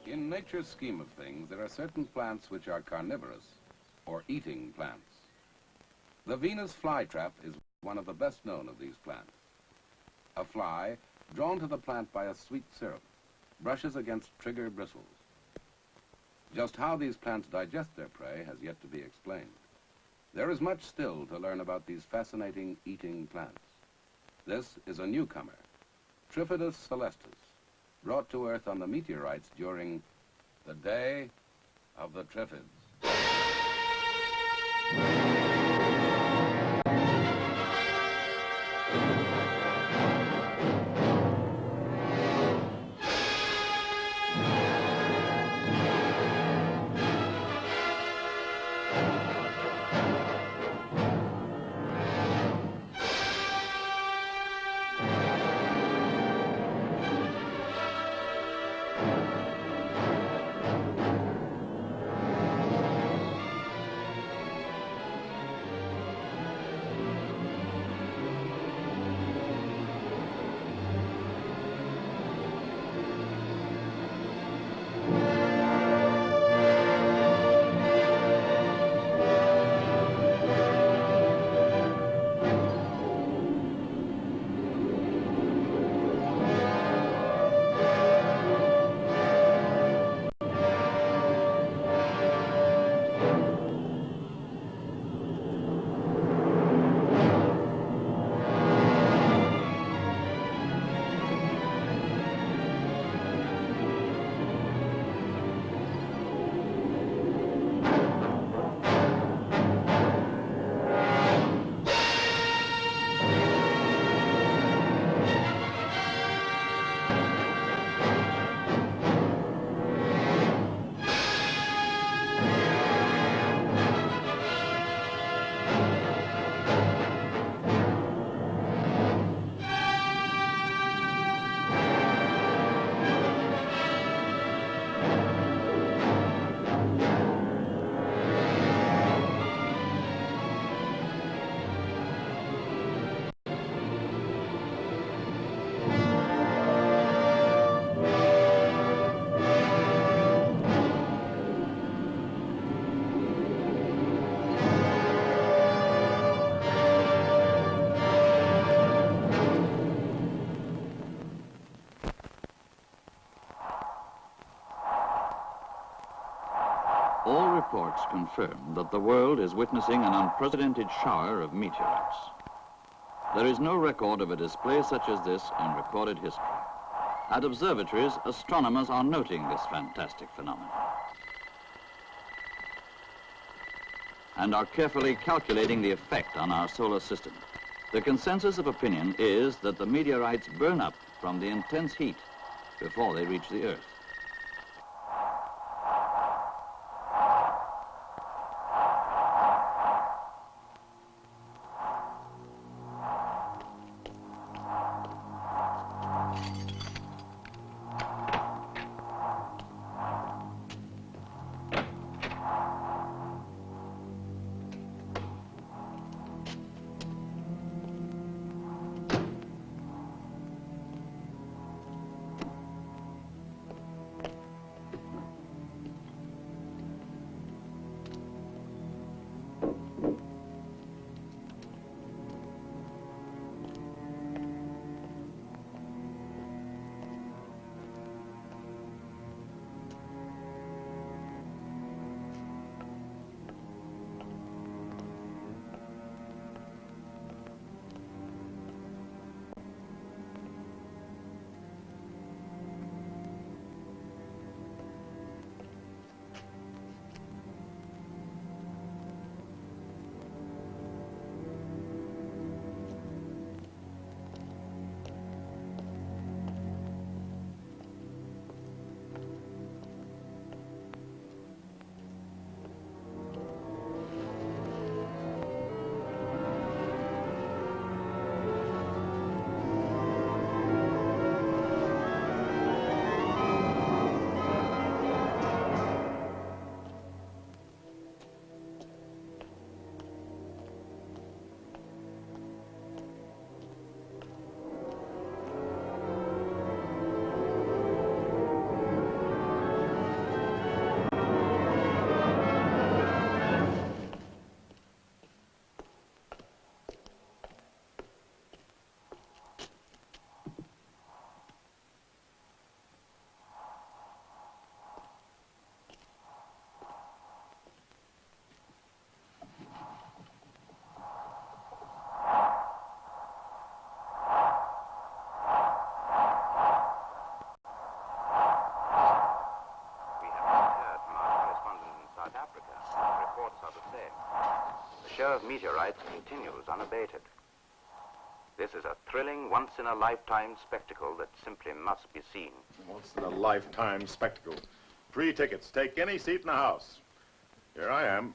In nature's scheme of things, there are certain plants which are carnivorous, or eating plants. The Venus flytrap is one of the best known of these plants. A fly, drawn to the plant by a sweet syrup, brushes against trigger bristles. Just how these plants digest their prey has yet to be explained. There is much still to learn about these fascinating eating plants. This is a newcomer, Triffids celestis, brought to Earth on the meteorites during the Day of the Triffids. All reports confirm that the world is witnessing an unprecedented shower of meteorites. There is no record of a display such as this in recorded history. At observatories, astronomers are noting this fantastic phenomenon and are carefully calculating the effect on our solar system. The consensus of opinion is that the meteorites burn up from the intense heat before they reach the Earth. meteorites continues unabated. This is a thrilling, once-in-a-lifetime spectacle that simply must be seen. Once-in-a-lifetime spectacle. Free tickets. Take any seat in the house. Here I am.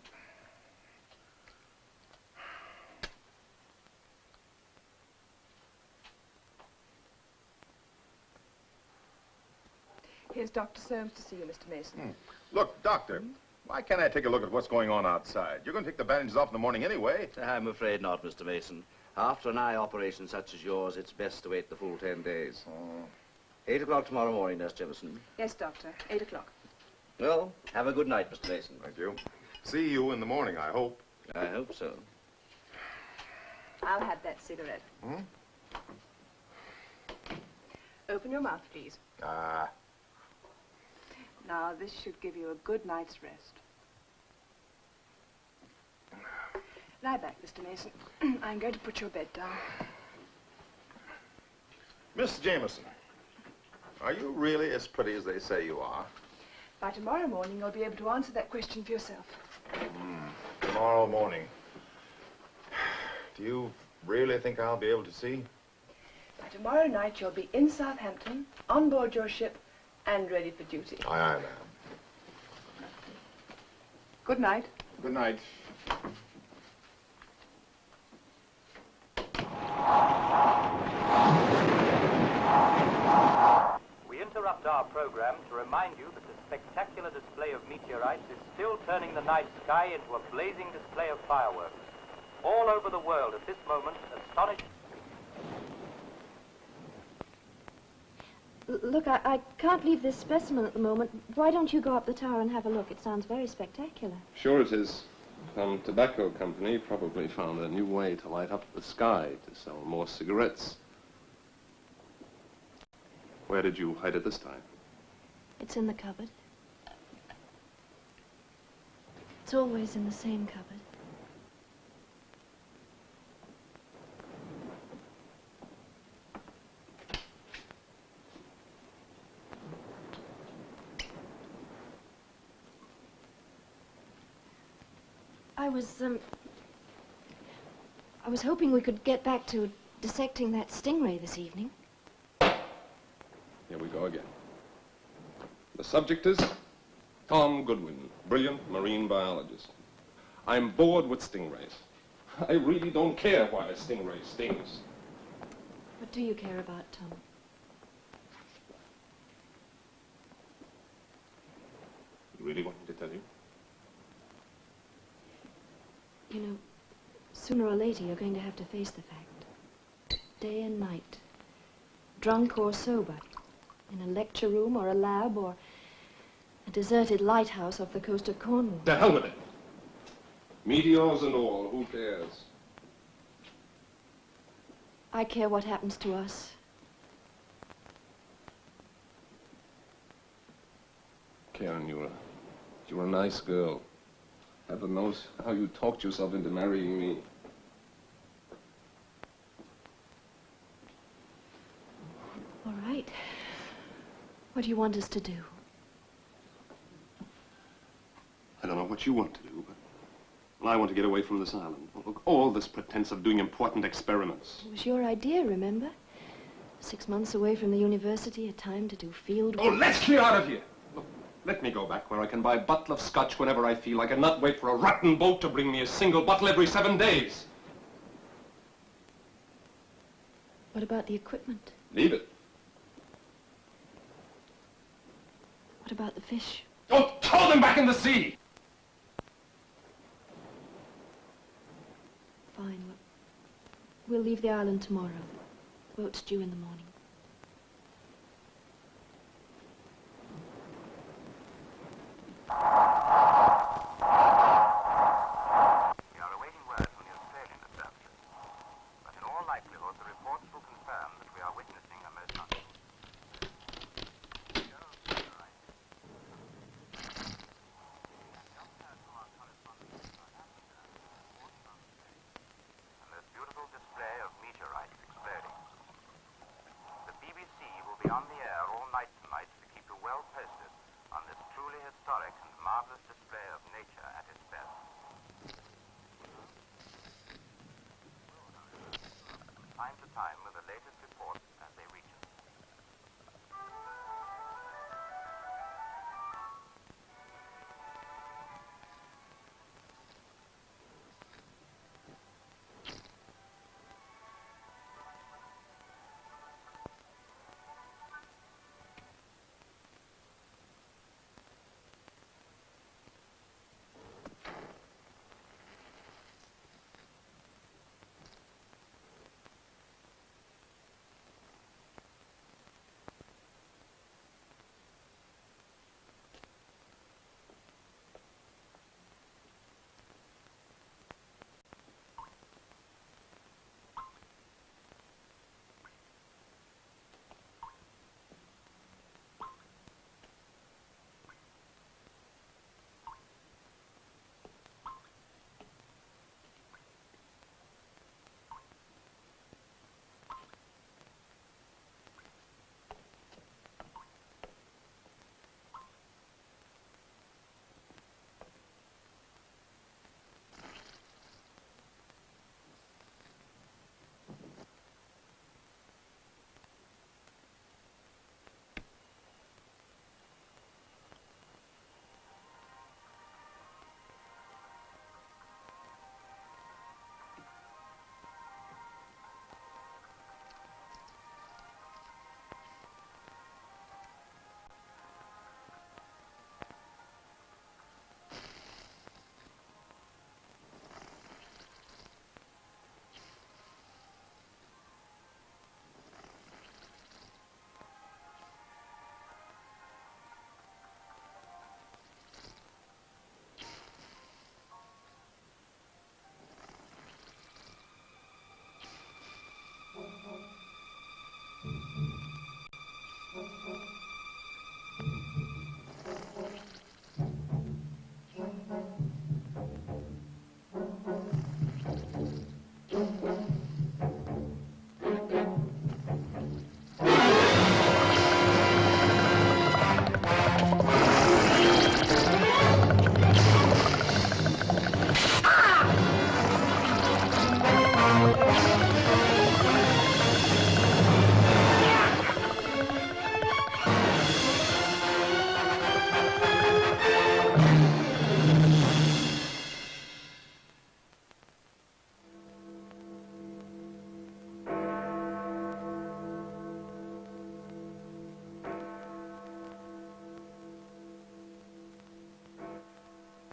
Here's Dr. Soames to see you, Mr. Mason. Look, Doctor, why can't I take a look at what's going on outside? You're going to take the bandages off in the morning anyway. I'm afraid not, Mr. Mason. After an eye operation such as yours, it's best to wait the full 10 days. 8 o'clock tomorrow morning, Nurse Jefferson. Yes, Doctor. 8 o'clock. Well, have a good night, Mr. Mason. Thank you. See you in the morning, I hope. I hope so. I'll have that cigarette. Open your mouth, please. Now, this should give you a good night's rest. Lie back, Mr. Mason. I'm going to put your bed down. Miss Jameson, are you really as pretty as they say you are? By tomorrow morning, you'll be able to answer that question for yourself. Tomorrow morning. Do you really think I'll be able to see? By tomorrow night, you'll be in Southampton, on board your ship, and ready for duty. Aye, ma'am. Good night. Good night. We interrupt our program to remind you that the spectacular display of meteorites is still turning the night sky into a blazing display of fireworks. All over the world at this moment, astonished... Look, I can't leave this specimen at the moment. Why don't you go up the tower and have a look? It sounds very spectacular. Sure it is. Some tobacco company probably found a new way to light up the sky to sell more cigarettes. Where did you hide it this time? It's in the cupboard. It's always in the same cupboard. I was hoping we could get back to dissecting that stingray this evening. Here we go again. The subject is Tom Goodwin, brilliant marine biologist. I'm bored with stingrays. I really don't care why a stingray stings. What do you care about, Tom? You really want me to tell you? You know, sooner or later you're going to have to face the fact. Day and night. Drunk or sober. In a lecture room or a lab or a deserted lighthouse off the coast of Cornwall. The hell with it. Meteors and all, who cares? I care what happens to us. Karen, you're a nice girl. Heaven knows how you talked yourself into marrying me. All right. What do you want us to do? I don't know what you want to do, but well, I want to get away from this island. Look, all this pretense of doing important experiments. It was your idea, remember? 6 months away from the university, a time to do field work. Oh, let's clear out of here! Look, let me go back where I can buy a bottle of scotch whenever I feel like and not wait for a rotten boat to bring me a single bottle every 7 days. What about the equipment? Leave it. What about the fish? Oh, throw them back in the sea! Fine. We'll leave the island tomorrow. Boat's due in the morning. We are awaiting word from the Australian observatory, but in all likelihood the reports will confirm that we are witnessing a most beautiful display of meteorites exploding. time to time with the latest reports as they reach us.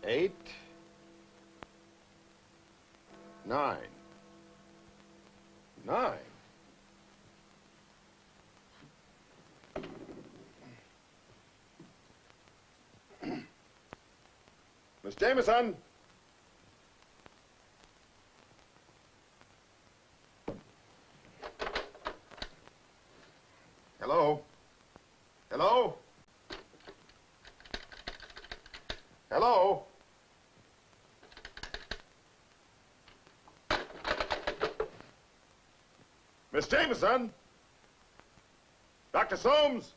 Eight, 9, 9. Miss Jameson. Hello? Hello? Hello? Miss Jameson? Dr. Soames?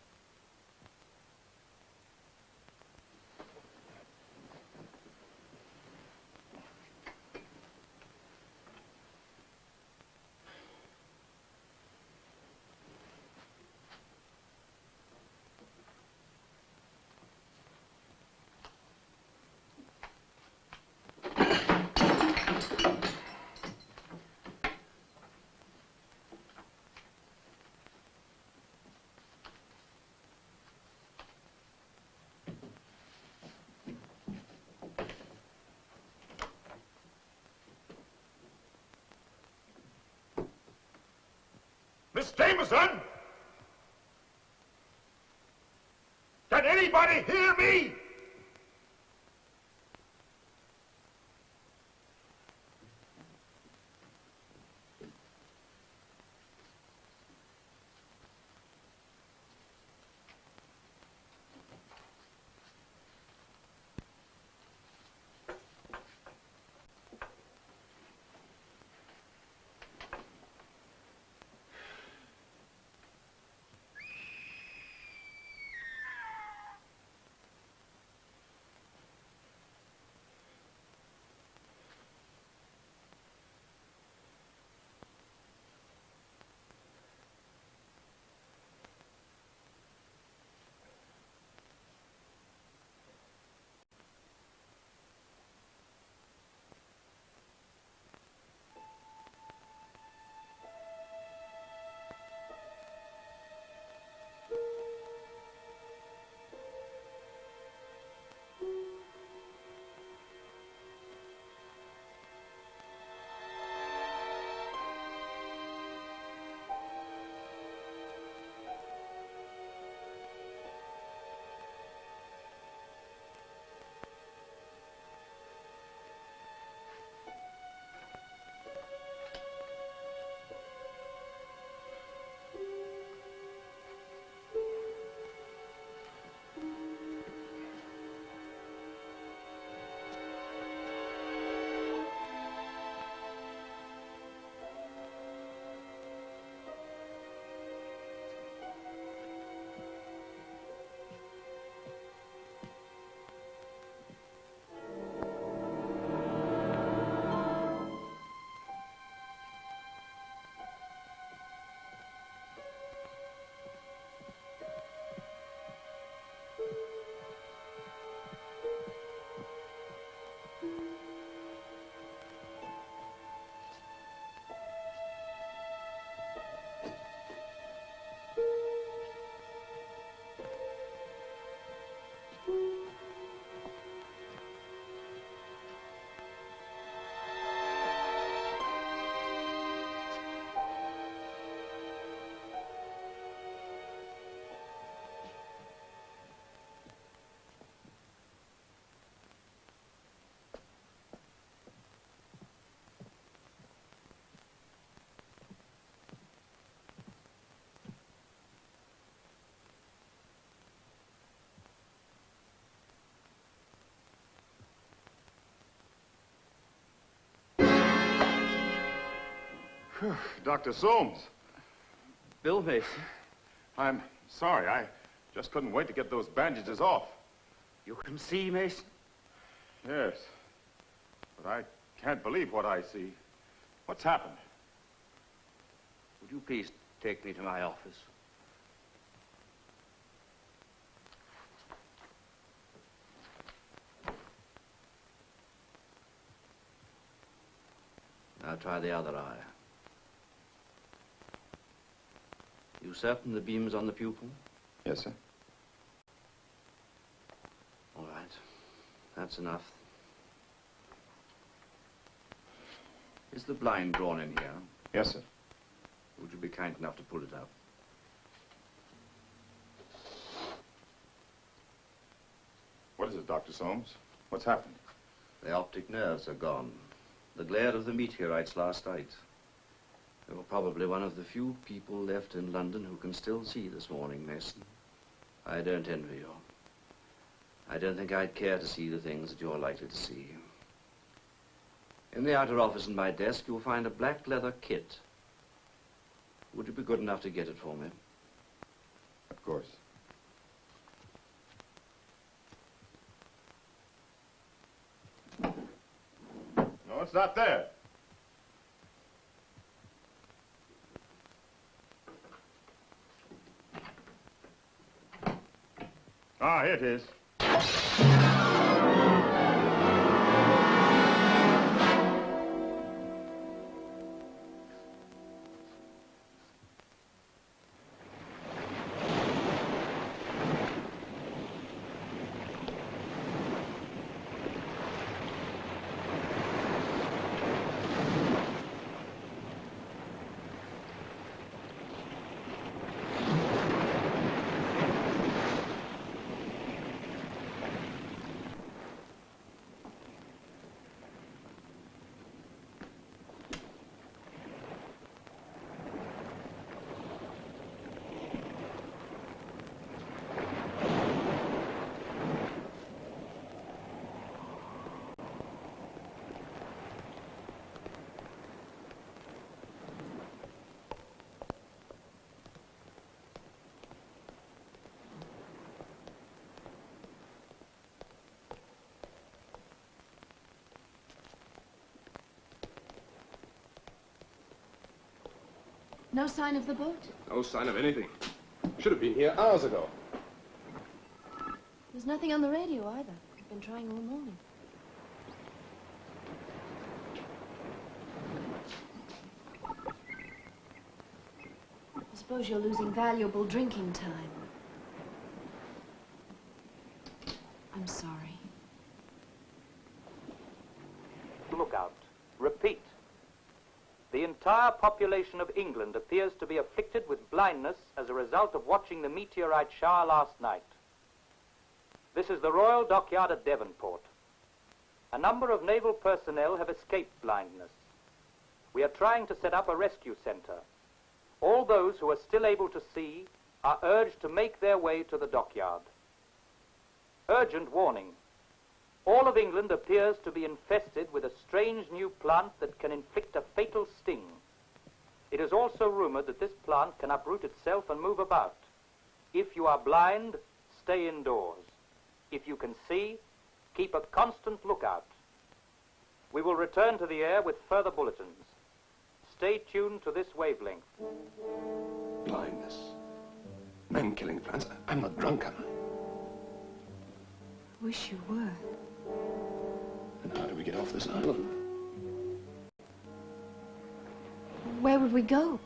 Miss Jameson? Can anybody hear me? Dr. Soames. Bill Mason. I'm sorry. I just couldn't wait to get those bandages off. You can see, Mason? Yes. But I can't believe what I see. What's happened? Would you please take me to my office? Now try the other eye. You certain the beam's on the pupil? Yes, sir. All right. That's enough. Is the blind drawn in here? Yes, sir. Would you be kind enough to pull it up? What is it, Dr. Soames? What's happened? The optic nerves are gone. The glare of the meteorites last night. You were probably one of the few people left in London who can still see this morning, Mason. I don't envy you. I don't think I'd care to see the things that you're likely to see. In the outer office in my desk, you'll find a black leather kit. Would you be good enough to get it for me? Of course. No, it's not there. Ah, here it is. No sign of the boat? No sign of anything. Should have been here hours ago. There's nothing on the radio either. I've been trying all morning. I suppose you're losing valuable drinking time. I'm sorry. Look out. Repeat. The entire population of England appears to be afflicted with blindness as a result of watching the meteorite shower last night. This is the Royal Dockyard at Devonport. A number of naval personnel have escaped blindness. We are trying to set up a rescue center. All those who are still able to see are urged to make their way to the dockyard. Urgent warning. All of England appears to be infested with a strange new plant that can inflict a fatal sting. It is also rumored that this plant can uproot itself and move about. If you are blind, stay indoors. If you can see, keep a constant lookout. We will return to the air with further bulletins. Stay tuned to this wavelength. Blindness. Man-killing plants. I'm not drunk, am I? Wish you were. And how do we get off this island? Where would we go?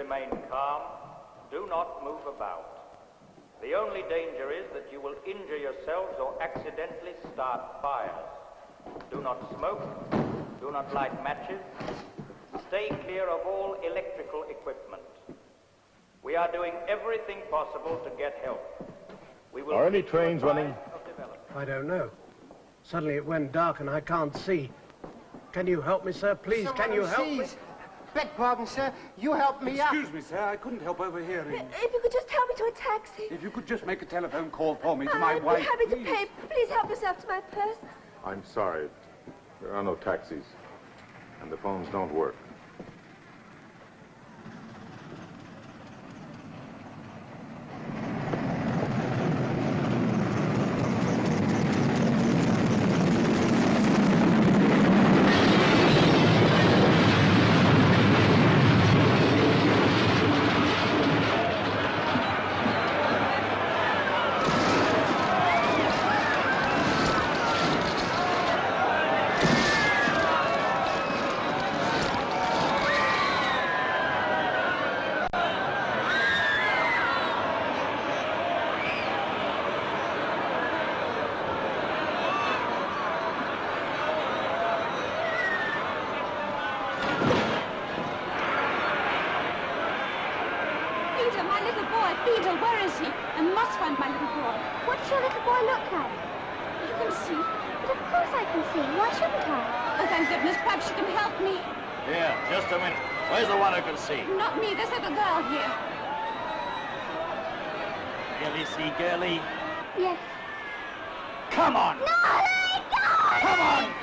remain calm. Do not move about. The only danger is that you will injure yourselves or accidentally start fires. Do not smoke. Do not light matches. Stay clear of all electrical equipment. We are doing everything possible to get help. We will Are any trains running? I don't know. Suddenly it went dark and I can't see. Can you help me, sir? Please, can you help me? Beg pardon, sir. You help me out. Excuse me, sir. I couldn't help overhearing. If you could just help me to a taxi. If you could just make a telephone call for me to my wife, I'd be happy please. to pay. Please help yourself to my purse. I'm sorry. There are no taxis. And the phones don't work. Peter, where is he? I must find my little boy. What does your little boy look like? You can see. But of course I can see. Why shouldn't I? Oh, thank goodness. Perhaps you can help me. Here, just a minute. Where's the one who can see? Not me. This little girl here. Really see, girlie? Yes. Come on! No, let go! Come on!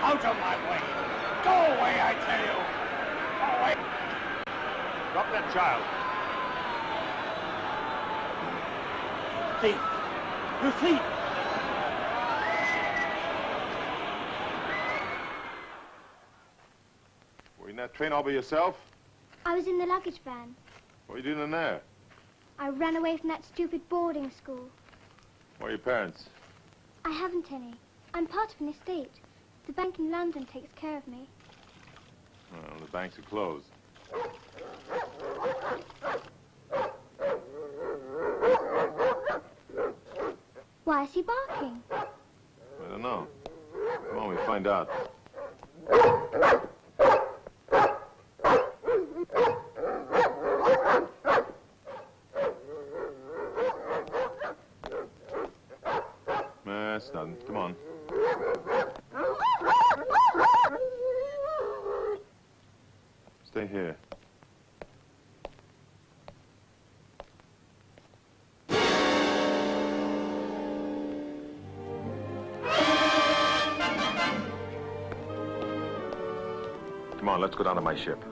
Out of my way! Go away, I tell you! Go away! Drop that child. Thief! You thief! Were you in that train all by yourself? I was in the luggage van. What are you doing in there? I ran away from that stupid boarding school. Where are your parents? I haven't any. I'm part of an estate. The bank in London takes care of me. Well, the banks are closed. Why is he barking? I don't know. Come on, we find out. That's nothing. Come on. Stay here. Come on, let's go down to my ship.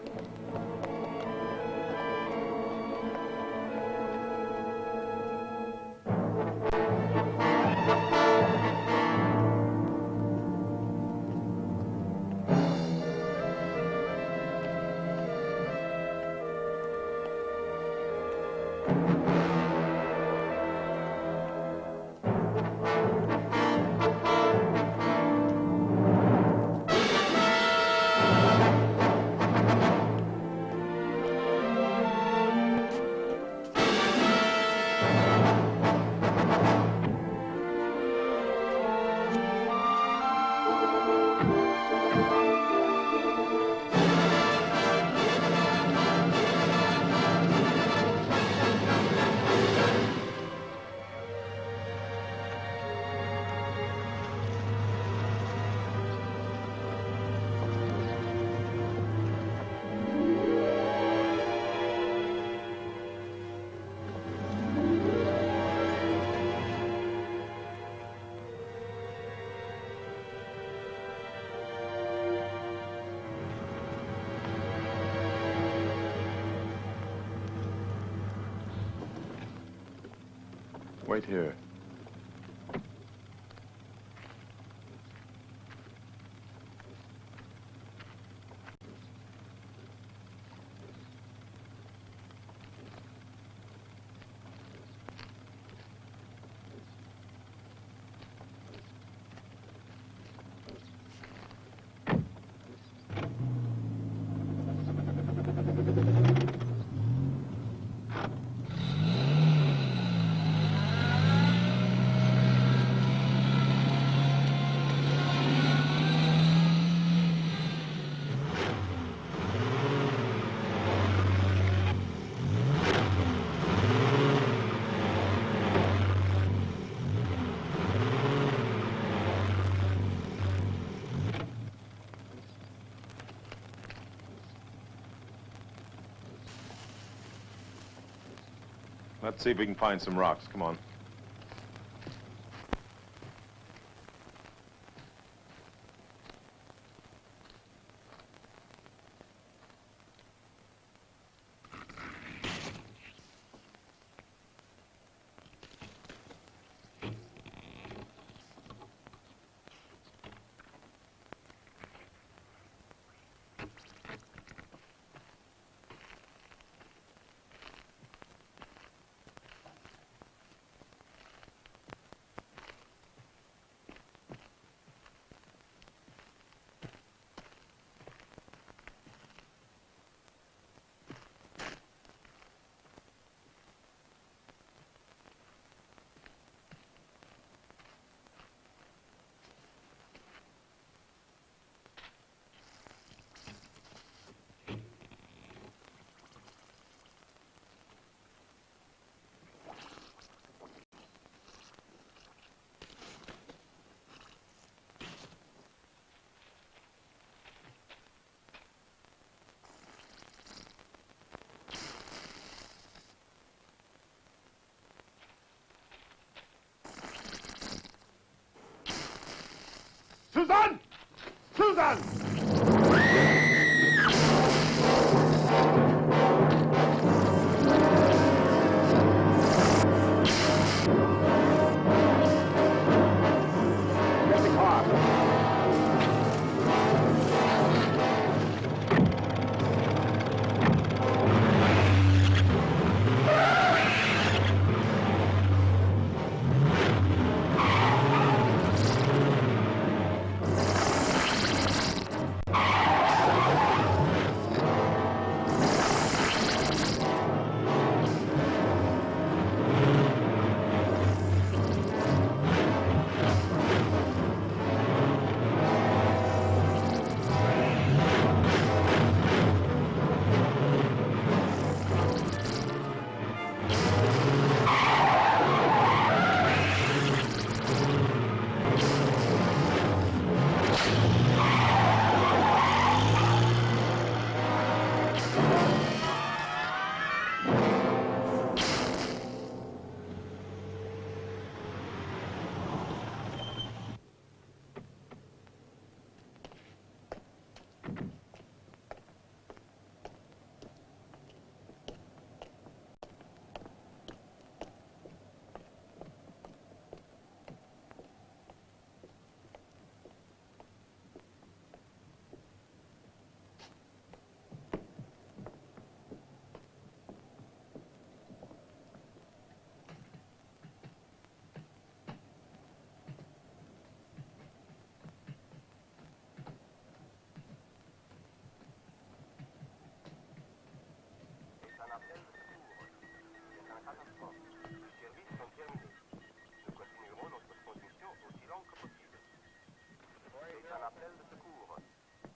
Wait here. Let's see if we can find some rocks. Come on. Susan! Susan! Get the car.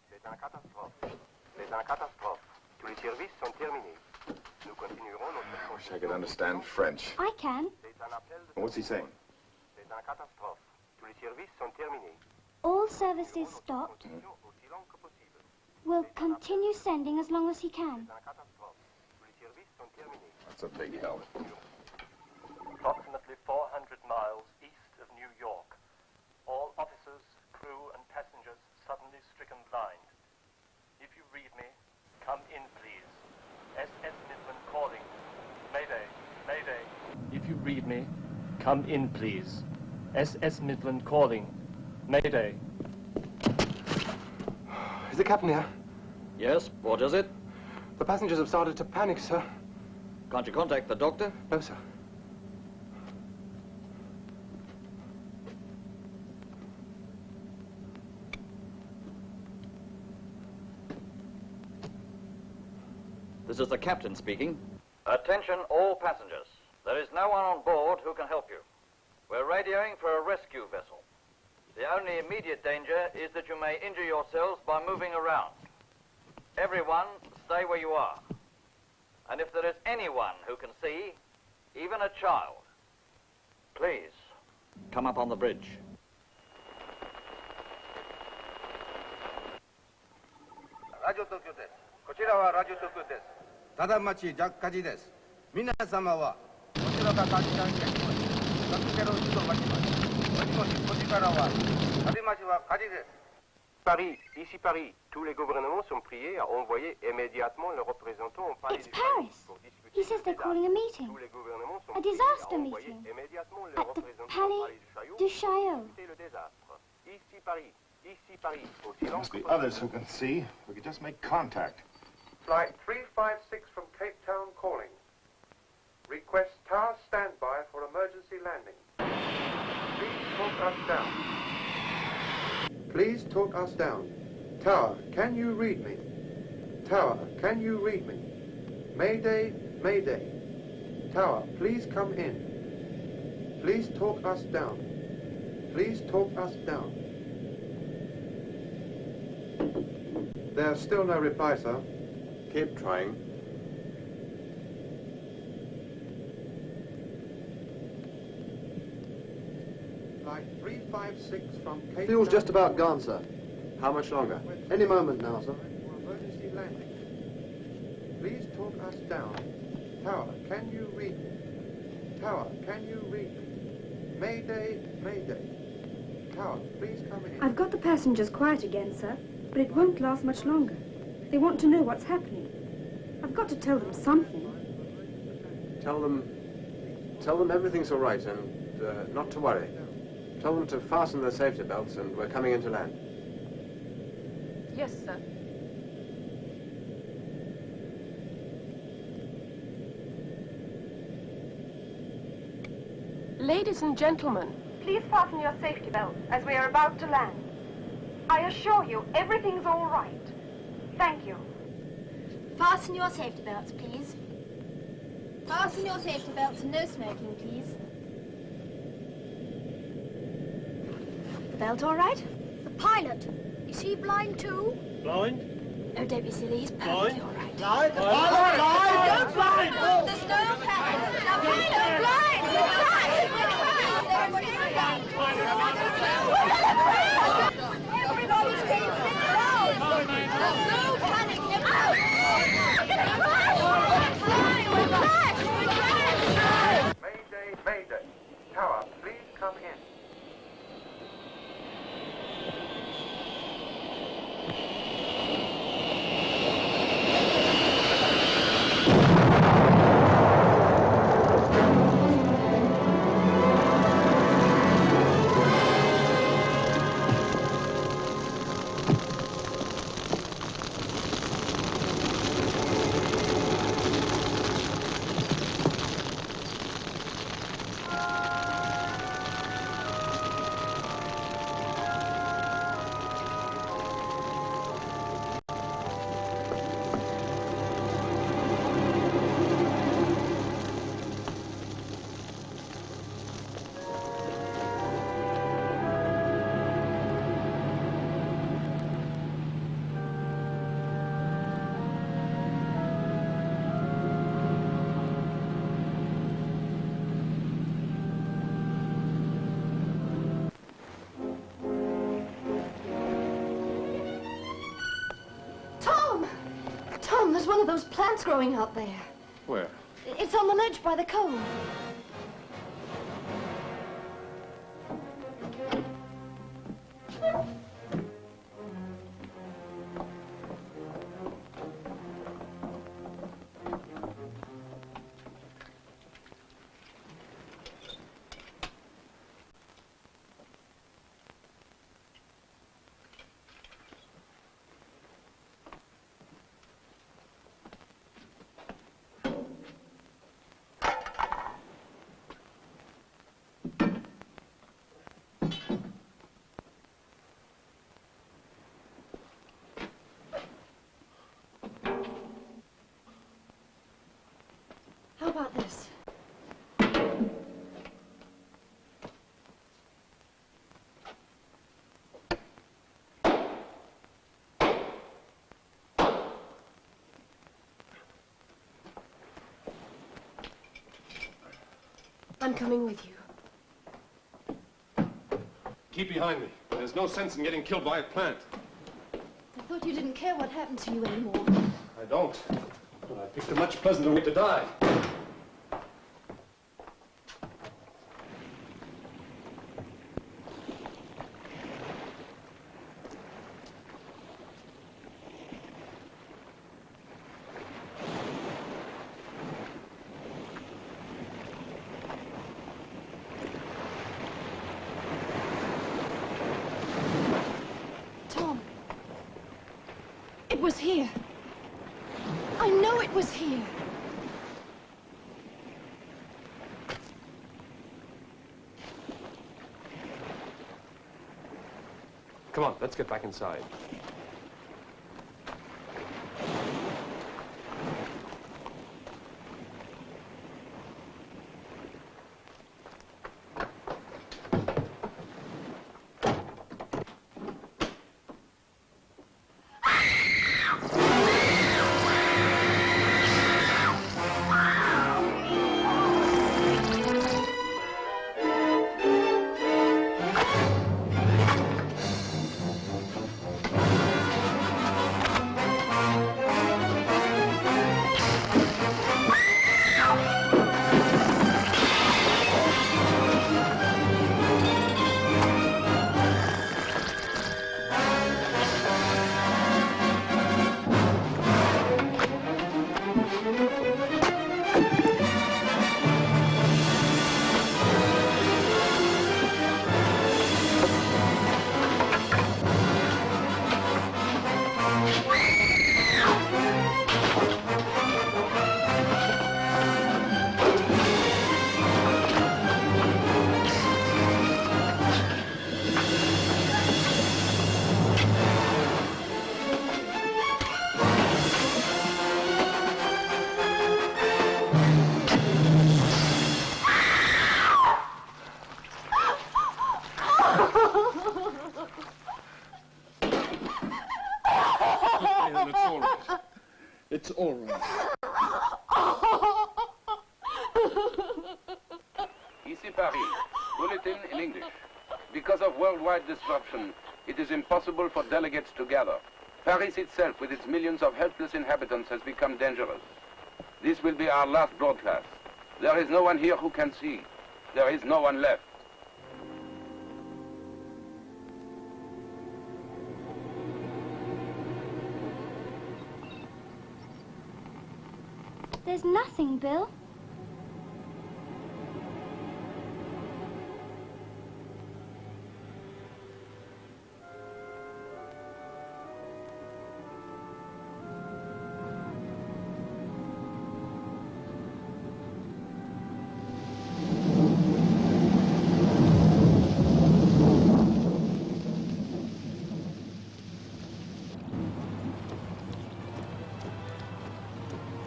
C'est un catastrophe. C'est un catastrophe. Tous les services sont terminés. Nous continuerons notre... I wish I could understand French. I can. What's he saying? C'est un catastrophe. Tous les services sont terminés. All services stopped. Will continue sending as long as he can. That's a big help. Approximately 400 miles east of New York. All officers, crew, and passengers suddenly stricken blind. If you read me, come in, please. SS Midland calling. Mayday, Mayday. If you read me, come in, please. SS Midland calling. Mayday. Is the captain here? Yes, what is it? The passengers have started to panic, sir. Can't you contact the doctor? No, sir. This is the captain speaking. Attention all passengers. There is no one on board who can help you. We're radioing for a rescue vessel. The only immediate danger is that you may injure yourselves by moving around. Everyone, stay where you are. And if there is anyone who can see, even a child, please, come up on the bridge. Radio Tokyo desu. こちらはラジオ東京です。ただ町ジャッカジです。皆様は Paris, ici Paris. Tous les gouvernements sont priés à envoyer immédiatement leurs représentants au palais It's du Chaillot Paris. pour discuter He says they're calling a meeting. Tous les gouvernements sont A priés disaster à envoyer meeting. immédiatement leurs At the représentants au Palais palais du Chaillot du pour Chaillot. discuter le désastre. Ici Paris, au There silence. must be others who can see. We could just make contact. Flight 356 from Cape Town calling. Request tower standby for emergency landing. Please talk us down. Please talk us down. Tower, can you read me? Tower, can you read me? Mayday, Mayday. Tower, please come in. Please talk us down. Please talk us down. There's still no reply, sir. Keep trying. Flight 356 from Cape Fuel's Town. just about gone, sir. How much longer? Any moment now, sir. For emergency landing. Please talk us down. Tower, can you read me? Tower, can you read me? Mayday, Mayday. Tower, please come in. I've got the passengers quiet again, sir, but it won't last much longer. They want to know what's happening. I've got to tell them something. Tell them everything's all right and not to worry. Tell them to fasten their safety belts and we're coming in to land. Yes, sir. Ladies and gentlemen, Please fasten your safety belts as we are about to land. I assure you, everything's all right. Thank you. Fasten your safety belts, please. Fasten your safety belts and no smoking, please. The belt all right? The pilot. Is he blind too? Blind? Oh, don't be silly. He's perfectly all right. Blind? Blind? Blind? Blind? There's no pilot. The pilot blind. We're blind. Everybody's being sit down. No panic. Mayday, Mayday. Tower, please come in. Tom, there's one of those plants growing out there. Where? It's on the ledge by the cove. How about this? I'm coming with you. Keep behind me. There's no sense in getting killed by a plant. I thought you didn't care what happened to you anymore. I don't. But I picked a much pleasanter way to die. was here. I know it was here. Come on, let's get back inside. It's all right. Ici Paris. Bulletin in English. Because of worldwide disruption, it is impossible for delegates to gather. Paris itself, with its millions of helpless inhabitants, has become dangerous. This will be our last broadcast. There is no one here who can see. There is no one left. There's nothing, Bill.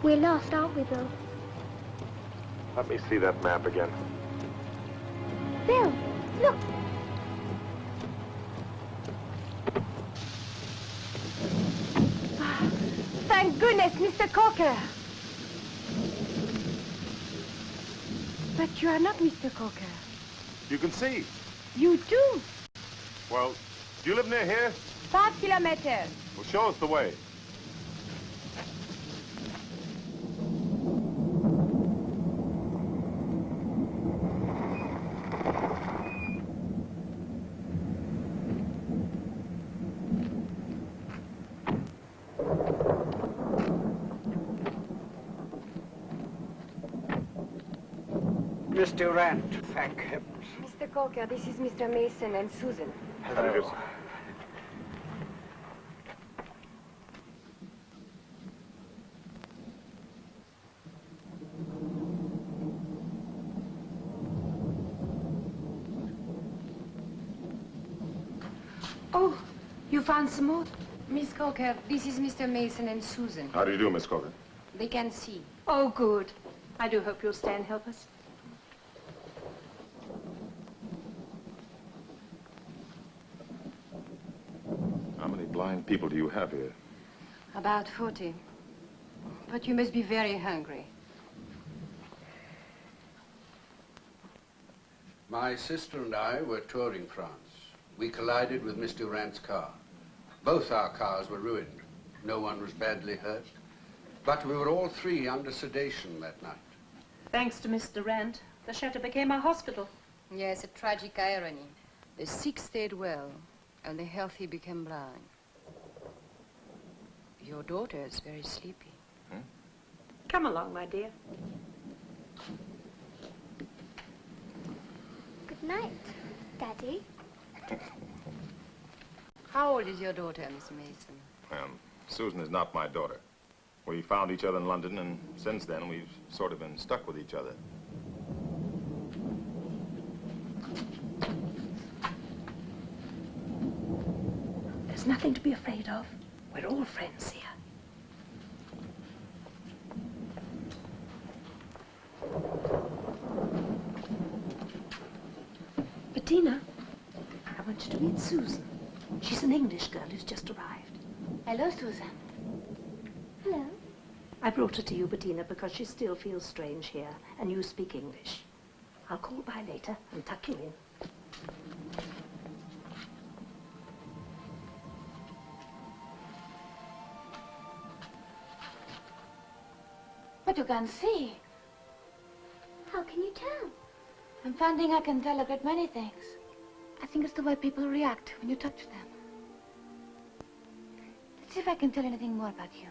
We're lost, aren't we, Bill? Let me see that map again. Bill, look. Thank goodness, Mr. Cocker. But you are not Mr. Cocker. You can see. You do. Well, do you live near here? 5 kilometers. Well, show us the way. Miss Durant, thank heavens. Mr. Cocker, this is Mr. Mason and Susan. Hello. Oh, you found some more? Miss Cocker, this is Mr. Mason and Susan. How do you do, Miss Cogan? They can see. Oh, good. I do hope you'll stay and help us. How many blind people do you have here? About 40. But you must be very hungry. My sister and I were touring France. We collided with Miss Durant's car. Both our cars were ruined. No one was badly hurt. But we were all three under sedation that night. Thanks to Miss Durant, the chateau became our hospital. Yes, a tragic irony. The sick stayed well, and the healthy became blind. Your daughter is very sleepy. Come along, my dear. Good night, Daddy. How old is your daughter, Miss Mason? Susan is not my daughter. We found each other in London, and since then we've sort of been stuck with each other. There's nothing to be afraid of. We're all friends here. Bettina, I want you to meet Susan. She's an English girl who's just arrived. Hello, Susan. Hello. I brought her to you, Bettina, because she still feels strange here, and you speak English. I'll call by later and tuck you in. But you can't see. How can you tell? I'm finding I can tell a great many things. I think it's the way people react when you touch them. Let's see if I can tell anything more about you.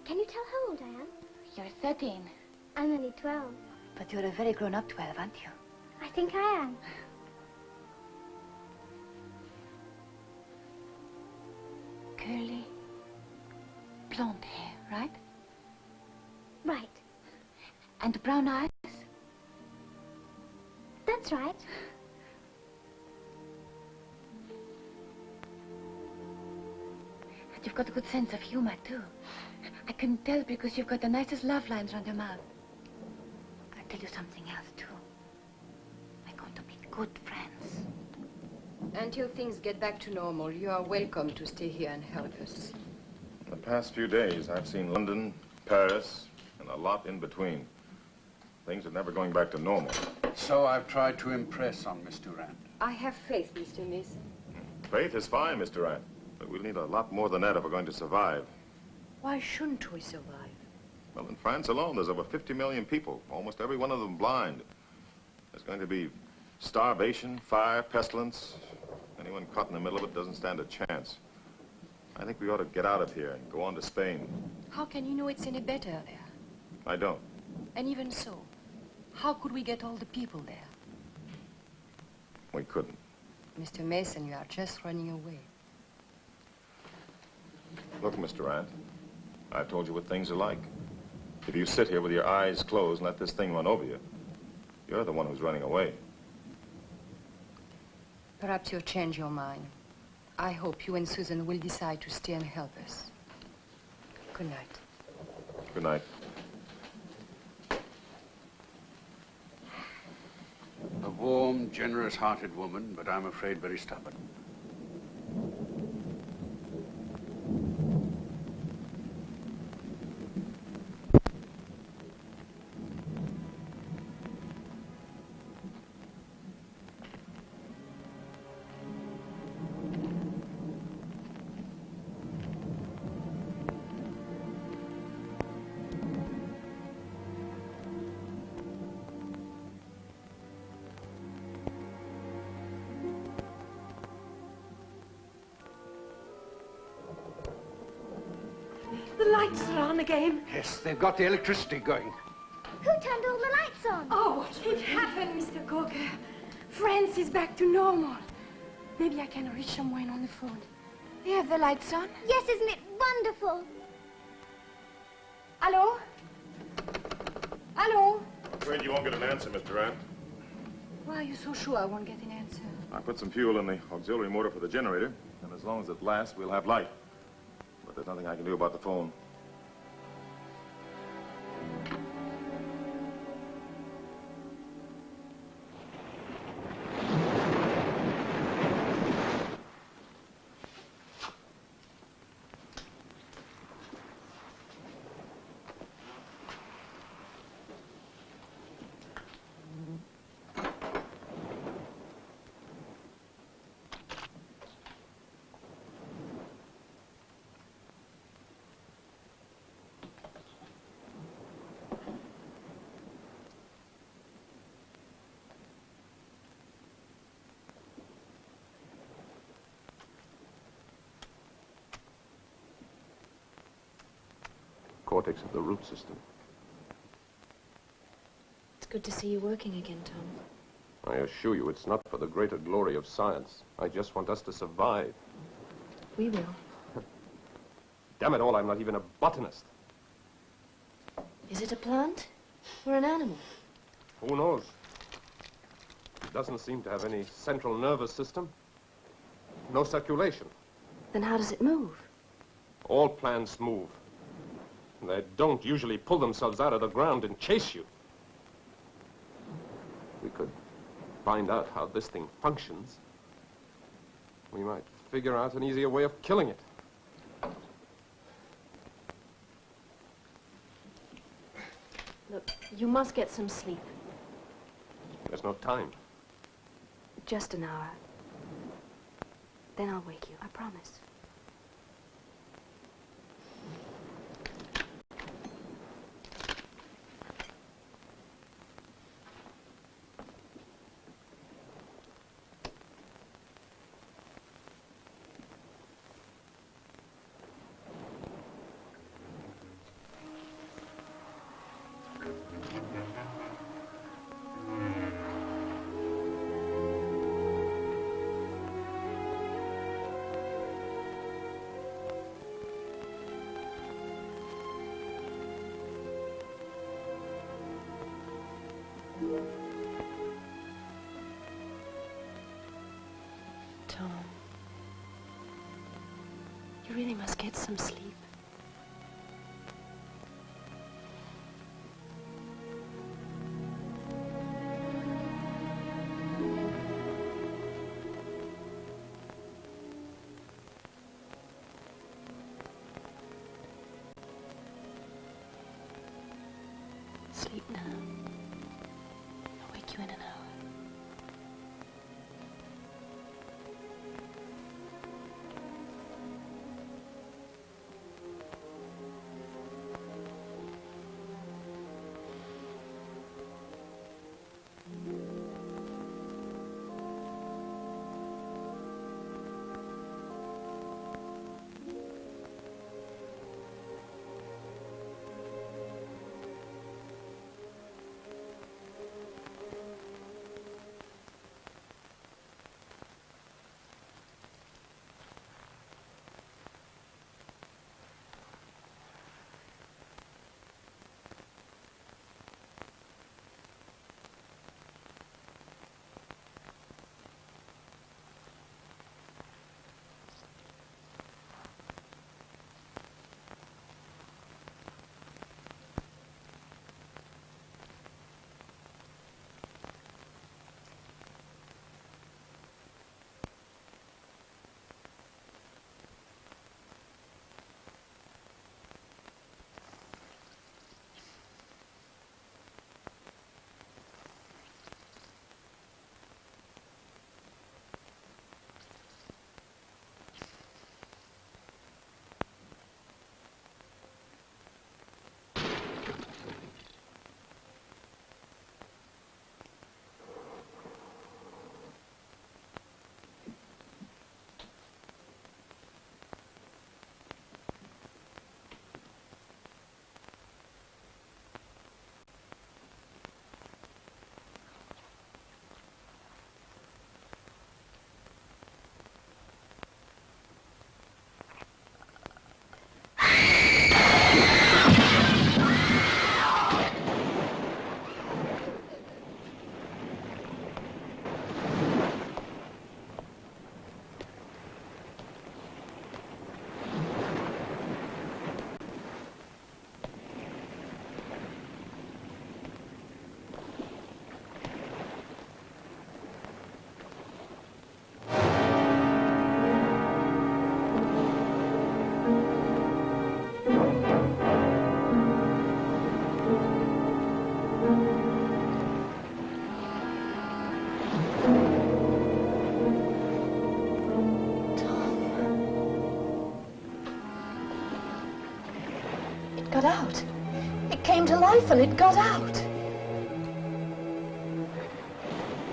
Can you tell how old I am? You're 13. I'm only 12. But you're a very grown-up 12, aren't you? I think I am. Curly, blonde hair, right? Right. And brown eyes? That's right. And you've got a good sense of humor, too. I can tell because you've got the nicest laugh lines around your mouth. I'll tell you something else, too. We're going to be good friends. Until things get back to normal, you are welcome to stay here and help us. In the past few days, I've seen London, Paris, and a lot in between. Things are never going back to normal. So I've tried to impress on Miss Durant. I have faith, Mr. Mason. Faith is fine, Miss Durant, but we'll need a lot more than that if we're going to survive. Why shouldn't we survive? Well, in France alone, there's over 50 million people, almost every one of them blind. There's going to be starvation, fire, pestilence. Anyone caught in the middle of it doesn't stand a chance. I think we ought to get out of here and go on to Spain. How can you know it's any better there? I don't. And even so, how could we get all the people there? We couldn't. Mr. Mason, you are just running away. Look, Mr. Durant, I've told you what things are like. If you sit here with your eyes closed and let this thing run over you, you're the one who's running away. Perhaps you'll change your mind. I hope you and Susan will decide to stay and help us. Good night. Good night. A warm, generous-hearted woman, but I'm afraid very stubborn. The lights are on again. Yes, they've got the electricity going. Who turned all the lights on? Oh, it happened, Mr. Coker. France is back to normal. Maybe I can reach someone on the phone. You have the lights on? Yes, isn't it wonderful? Hello? Hello? Afraid you won't get an answer, Mr. Durant. Why are you so sure I won't get an answer? I put some fuel in the auxiliary motor for the generator, and as long as it lasts, we'll have light. But there's nothing I can do about the phone. Cortex of the root system. It's good to see you working again, Tom. I assure you, it's not for the greater glory of science. I just want us to survive. We will. Damn it all, I'm not even a botanist. Is it a plant or an animal? Who knows? It doesn't seem to have any central nervous system. No circulation. Then how does it move? All plants move. They don't usually pull themselves out of the ground and chase you. We could find out how this thing functions. We might figure out an easier way of killing it. Look, you must get some sleep. There's no time. Just an hour. Then I'll wake you, I promise. Tom, you really must get some sleep. Sleep now. I'll wake you in an hour. Got out. It came to life and it got out.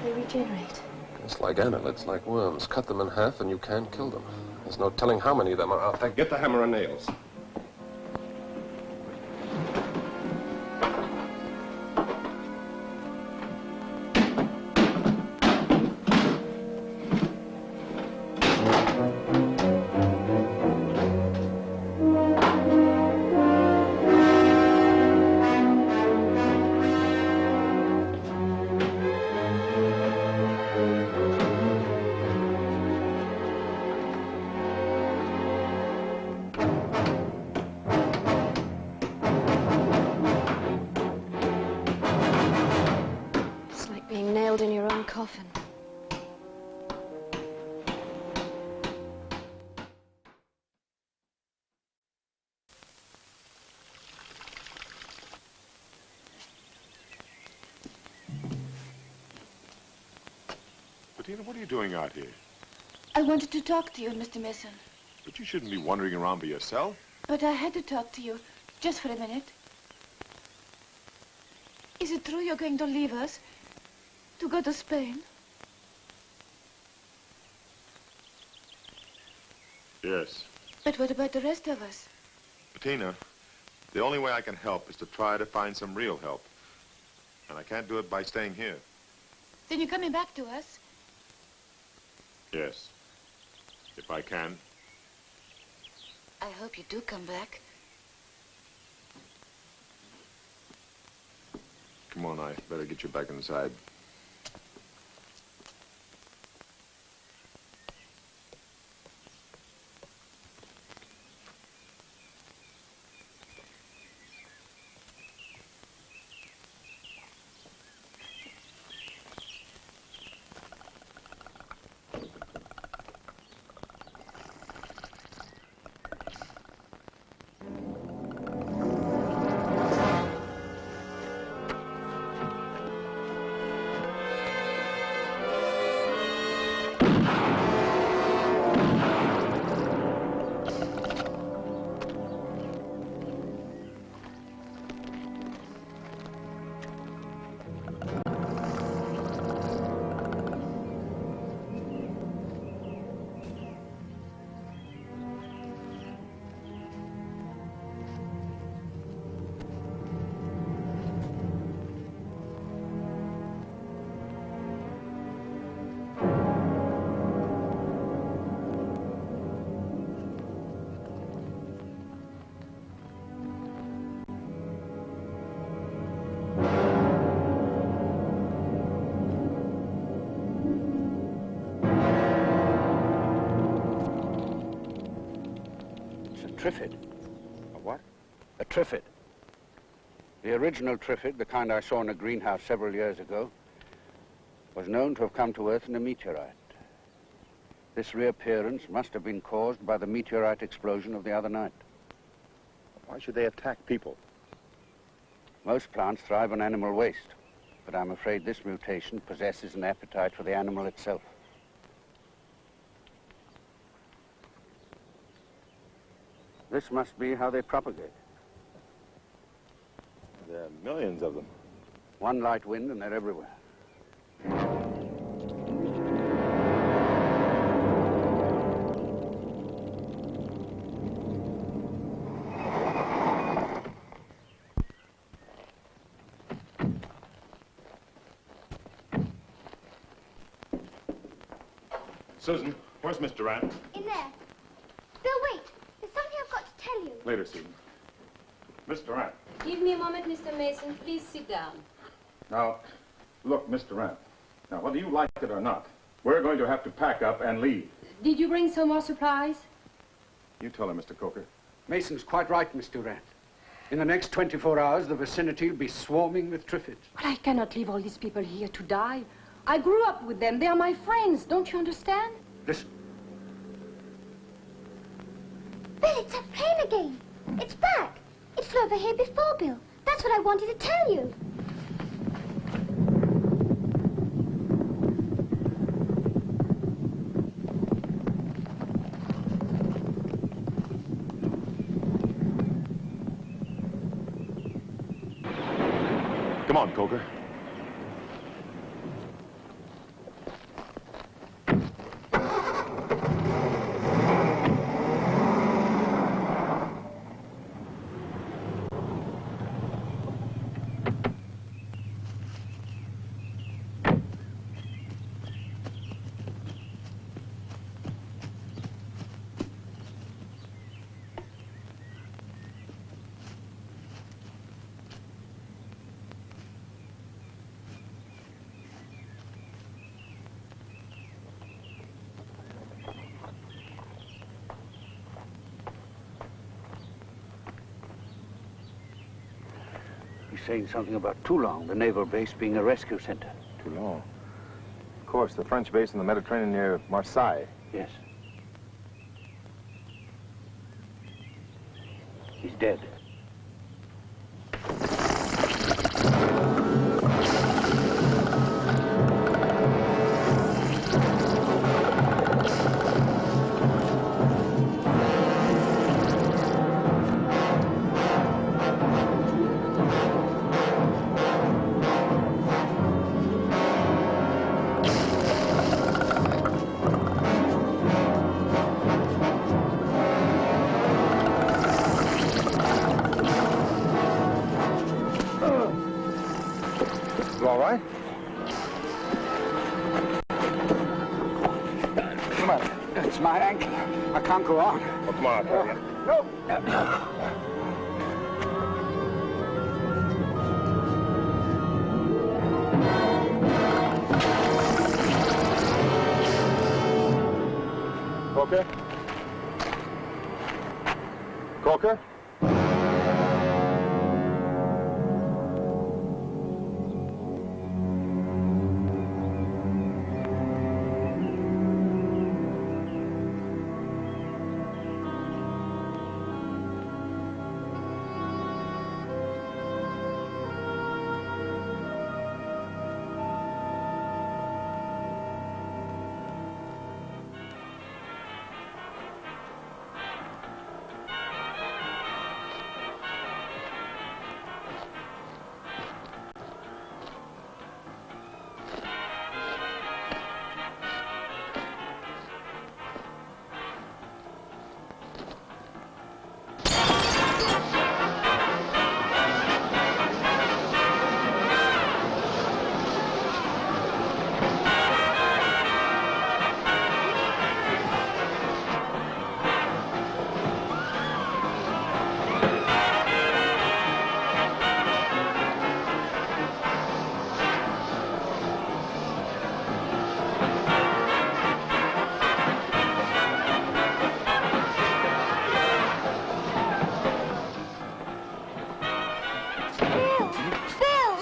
They regenerate. It's like annelids, like worms. Cut them in half and you can't kill them. There's no telling how many of them are out there. Get the hammer and nails. often. Bettina, what are you doing out here? I wanted to talk to you, Mr. Mason. But you shouldn't be wandering around by yourself. But I had to talk to you, just for a minute. Is it true you're going to leave us? To go to Spain? Yes. But what about the rest of us? Bettina, the only way I can help is to try to find some real help. And I can't do it by staying here. Then you're coming back to us? Yes. If I can. I hope you do come back. Come on, I better get you back inside. Triffid. A what? A Triffid. The original Triffid, the kind I saw in a greenhouse several years ago, was known to have come to Earth in a meteorite. This reappearance must have been caused by the meteorite explosion of the other night. Why should they attack people? Most plants thrive on animal waste, but I'm afraid this mutation possesses an appetite for the animal itself. This must be how they propagate. There are millions of them. One light wind and they're everywhere. Susan, where's Miss Durant? In there. Bill, wait. There's something I've got to tell you. Later, Susan. Miss Durant. Give me a moment, Mr. Mason. Please sit down. Now, look, Miss Durant. Now, whether you like it or not, we're going to have to pack up and leave. Did you bring some more supplies? You tell her, Mr. Coker. Mason's quite right, Miss Durant. In the next 24 hours, the vicinity will be swarming with Triffids. But I cannot leave all these people here to die. I grew up with them. They are my friends. Don't you understand? Listen. Bill, it's a plane again. It's back. It flew over here before, Bill. That's what I wanted to tell you. Come on, Coker. He's saying something about Toulon, the naval base being a rescue center. Toulon? course. The French base in the Mediterranean near Marseille. Yes. He's dead. All right? Come on. It's my ankle. I can't go on. Oh, come on, I'll carry you. No. Coker? Coker?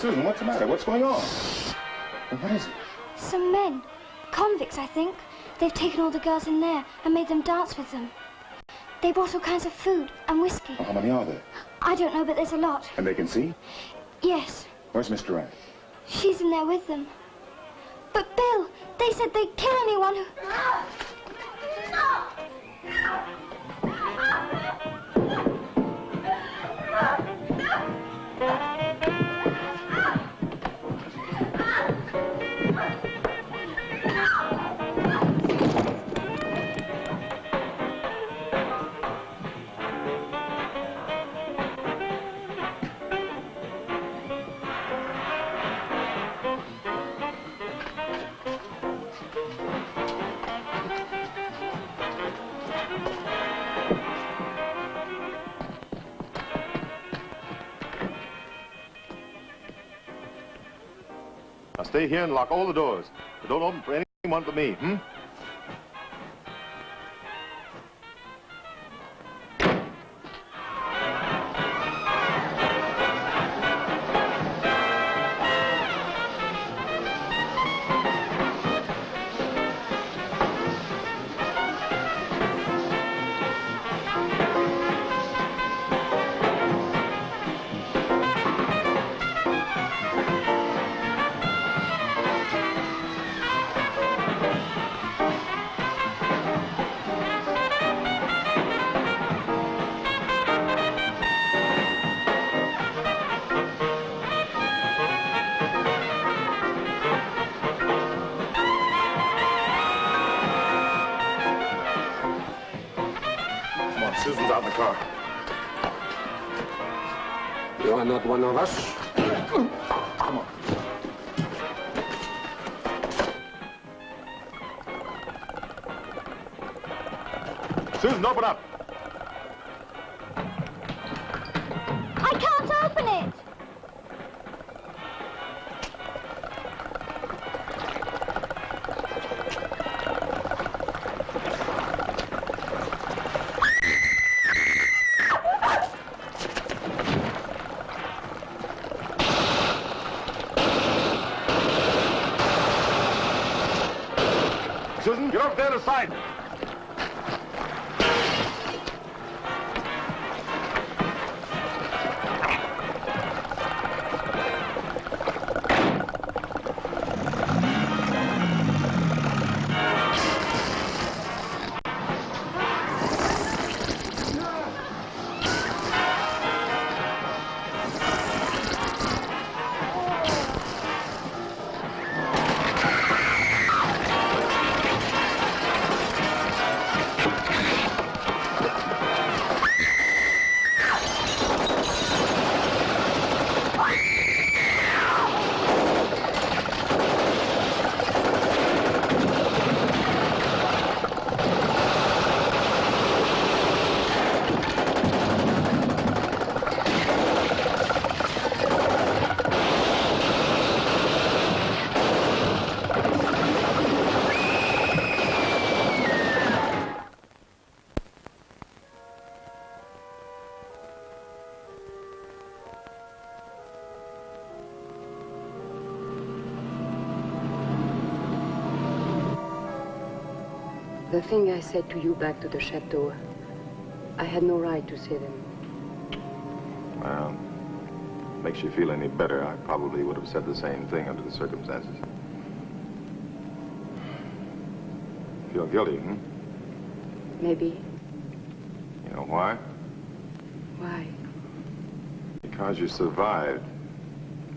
Susan, what's the matter? What's going on? What is it? Some men. Convicts, I think. They've taken all the girls in there and made them dance with them. They brought all kinds of food and whiskey. Well, how many are there? I don't know, but there's a lot. And they can see? Yes. Where's Miss Durant? She's in there with them. But Bill, they said they'd kill anyone who... Now stay here and lock all the doors. But don't open for anyone but me, hmm? Susan's out in the car. You are not one of us. Come on. Susan, open up. I can't open it! Get off the other side. The thing I said to you back to the chateau, I had no right to say them. Well, makes you feel any better. I probably would have said the same thing under the circumstances. Feel guilty, hmm? Maybe. You know why? Why? Because you survived.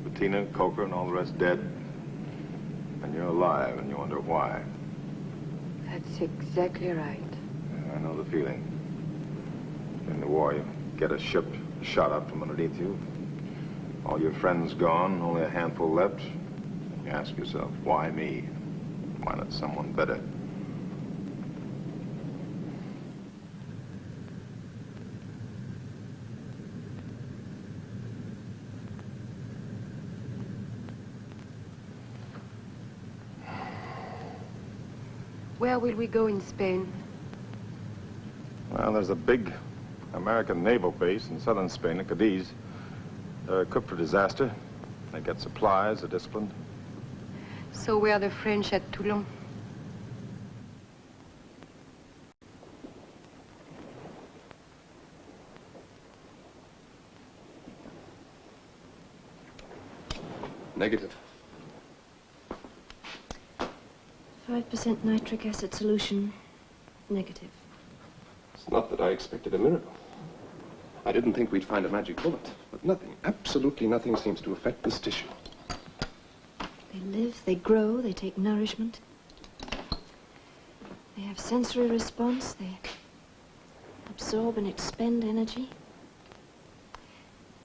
Bettina, Coker, and all the rest dead. And you're alive, and you wonder why. That's exactly right. Yeah, I know the feeling. In the war, you get a ship shot up from underneath you. All your friends gone, only a handful left. You ask yourself, why me? Why not someone better? Where will we go in Spain? Well, there's a big American naval base in southern Spain, at Cadiz. They're equipped for disaster. They get supplies, they're disciplined. So were the French at Toulon? Negative. 5% nitric acid solution. Negative. It's not that I expected a miracle. I didn't think we'd find a magic bullet, but nothing, absolutely nothing seems to affect this tissue. They live, they grow, they take nourishment. They have sensory response, they absorb and expend energy.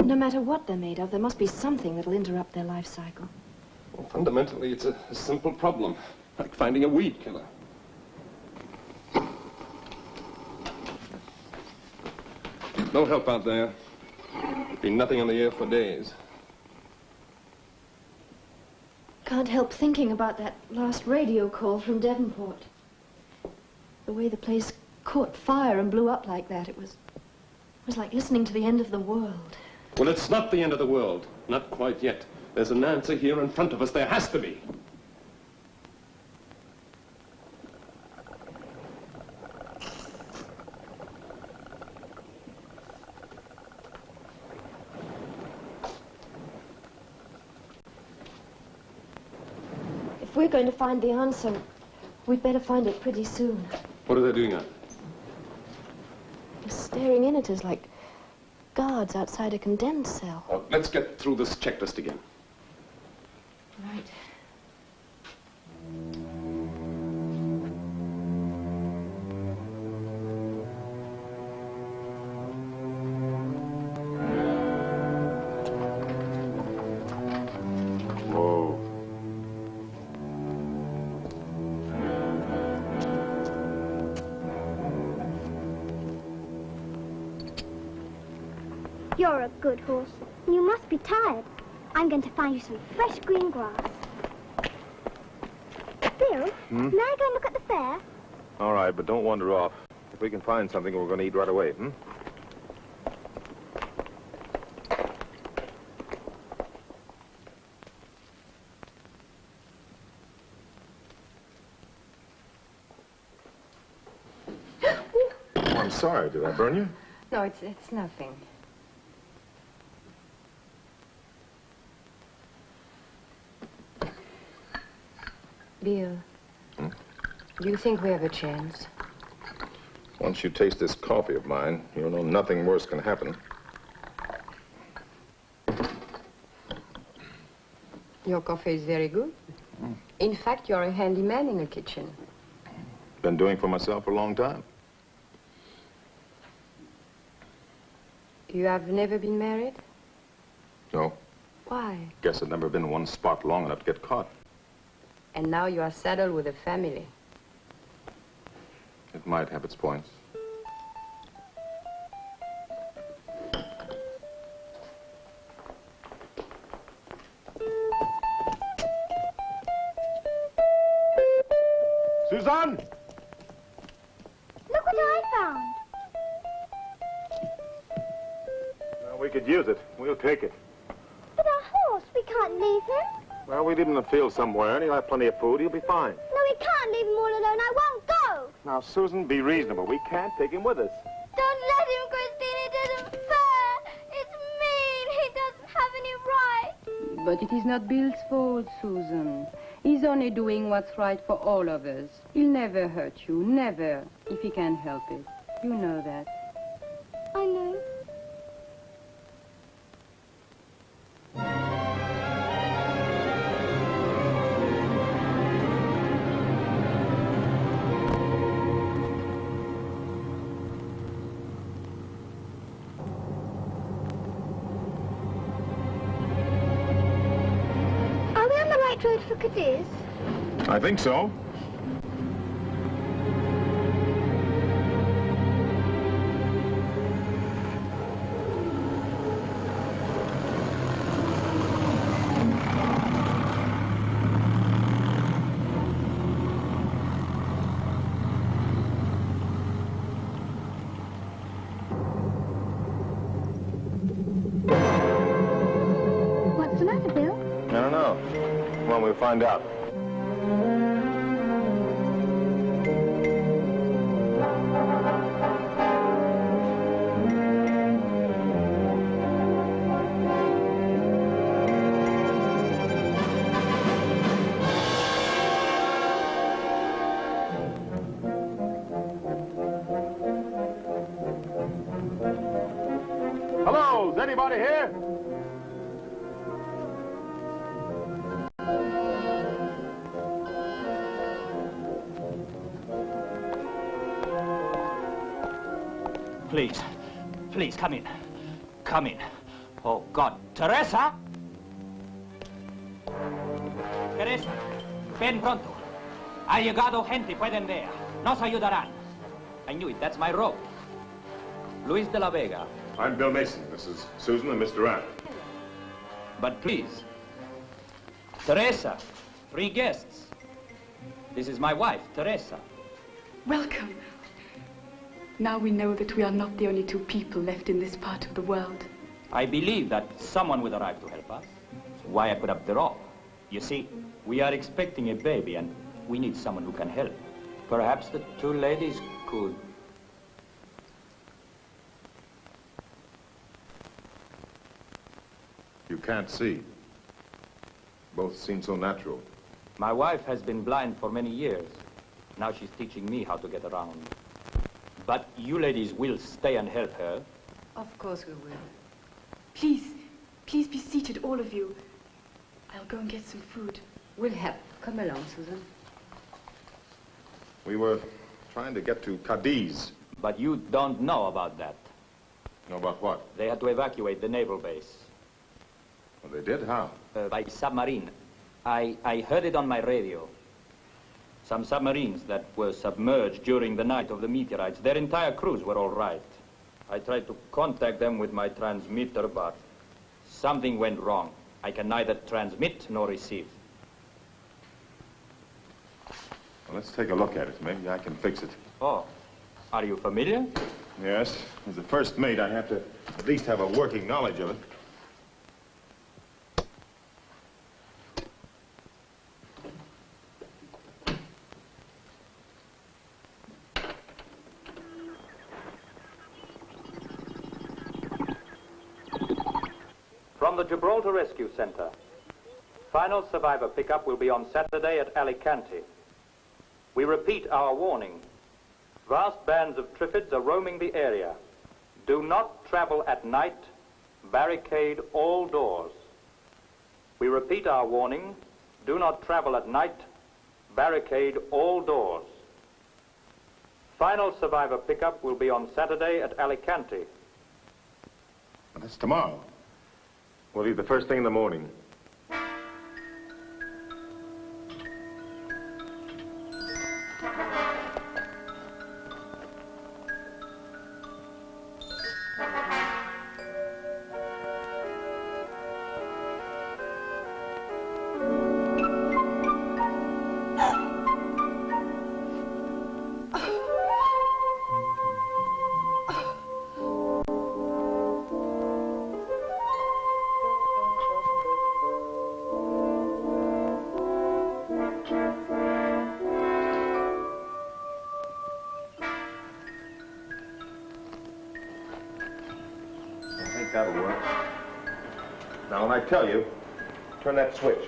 No matter what they're made of, there must be something that'll interrupt their life cycle. Well, fundamentally, it's a simple problem, like finding a weed killer. No help out there. Been nothing on the air for days. Can't help thinking about that last radio call from Devonport. The way the place caught fire and blew up like that, it was like listening to the end of the world. Well, it's not the end of the world. Not quite yet. There's an answer here in front of us. There has to be. If we're going to find the answer, we'd better find it pretty soon. What are they doing out? They're staring in at us like guards outside a condemned cell. Well, let's get through this checklist again. Right. Whoa. You're a good horse. You must be tired. I'm going to find you some fresh green grass. Bill, may I go and look at the fair? All right, but don't wander off. If we can find something, we're going to eat right away, hmm? I'm sorry. Did I burn you? No, it's nothing. Bill, do you think we have a chance? Once you taste this coffee of mine, you'll know nothing worse can happen. Your coffee is very good. In fact, you're a handyman in the kitchen. Been doing for myself for a long time. You have never been married? No. Why? Guess I've never been in one spot long enough to get caught. And now you are saddled with a family. It might have its points. Suzanne! Look what I found. Well, we could use it. We'll take it. But our horse, we can't leave him. Well, we leave him in the field somewhere, and he'll have plenty of food. He'll be fine. No, we can't leave him all alone. I won't go. Now, Susan, be reasonable. We can't take him with us. Don't let him, Christine. It isn't fair. It's mean. He doesn't have any right. But it is not Bill's fault, Susan. He's only doing what's right for all of us. He'll never hurt you, never, if he can help it. You know that. I know. Are we on the right road for Cadiz? I think so. What's the matter, Bill? I don't know. Well, we'll find out. Hello, is anybody here? Please, please, come in. Come in. Oh, God. Teresa! Teresa, ven pronto. Ha llegado gente, pueden ver. Nos ayudarán. I knew it, that's my rope. Luis de la Vega. I'm Bill Mason. This is Susan and Mr. Rapp. But please, Teresa, 3 guests. This is my wife, Teresa. Welcome. Now we know that we are not the only 2 people left in this part of the world. I believe that someone would arrive to help us. That's why I put up the rope. You see, we are expecting a baby and we need someone who can help. Perhaps the 2 ladies could... You can't see. Both seem so natural. My wife has been blind for many years. Now she's teaching me how to get around. But you ladies will stay and help her. Of course we will. Please, please be seated, all of you. I'll go and get some food. We'll help. Come along, Susan. We were trying to get to Cadiz. But you don't know about that. Know about what? They had to evacuate the naval base. Well, they did? How? By submarine. I heard it on my radio. Some submarines that were submerged during the night of the meteorites, their entire crews were all right. I tried to contact them with my transmitter, but something went wrong. I can neither transmit nor receive. Well, let's take a look at it. Maybe I can fix it. Oh, are you familiar? Yes. As the first mate, I have to at least have a working knowledge of it. From the Gibraltar Rescue Center. Final survivor pickup will be on Saturday at Alicante. We repeat our warning. Vast bands of Triffids are roaming the area. Do not travel at night. Barricade all doors. We repeat our warning. Do not travel at night. Barricade all doors. Final survivor pickup will be on Saturday at Alicante. That's tomorrow. We'll leave the first thing in the morning. That'll work. Now, when I tell you, turn that switch,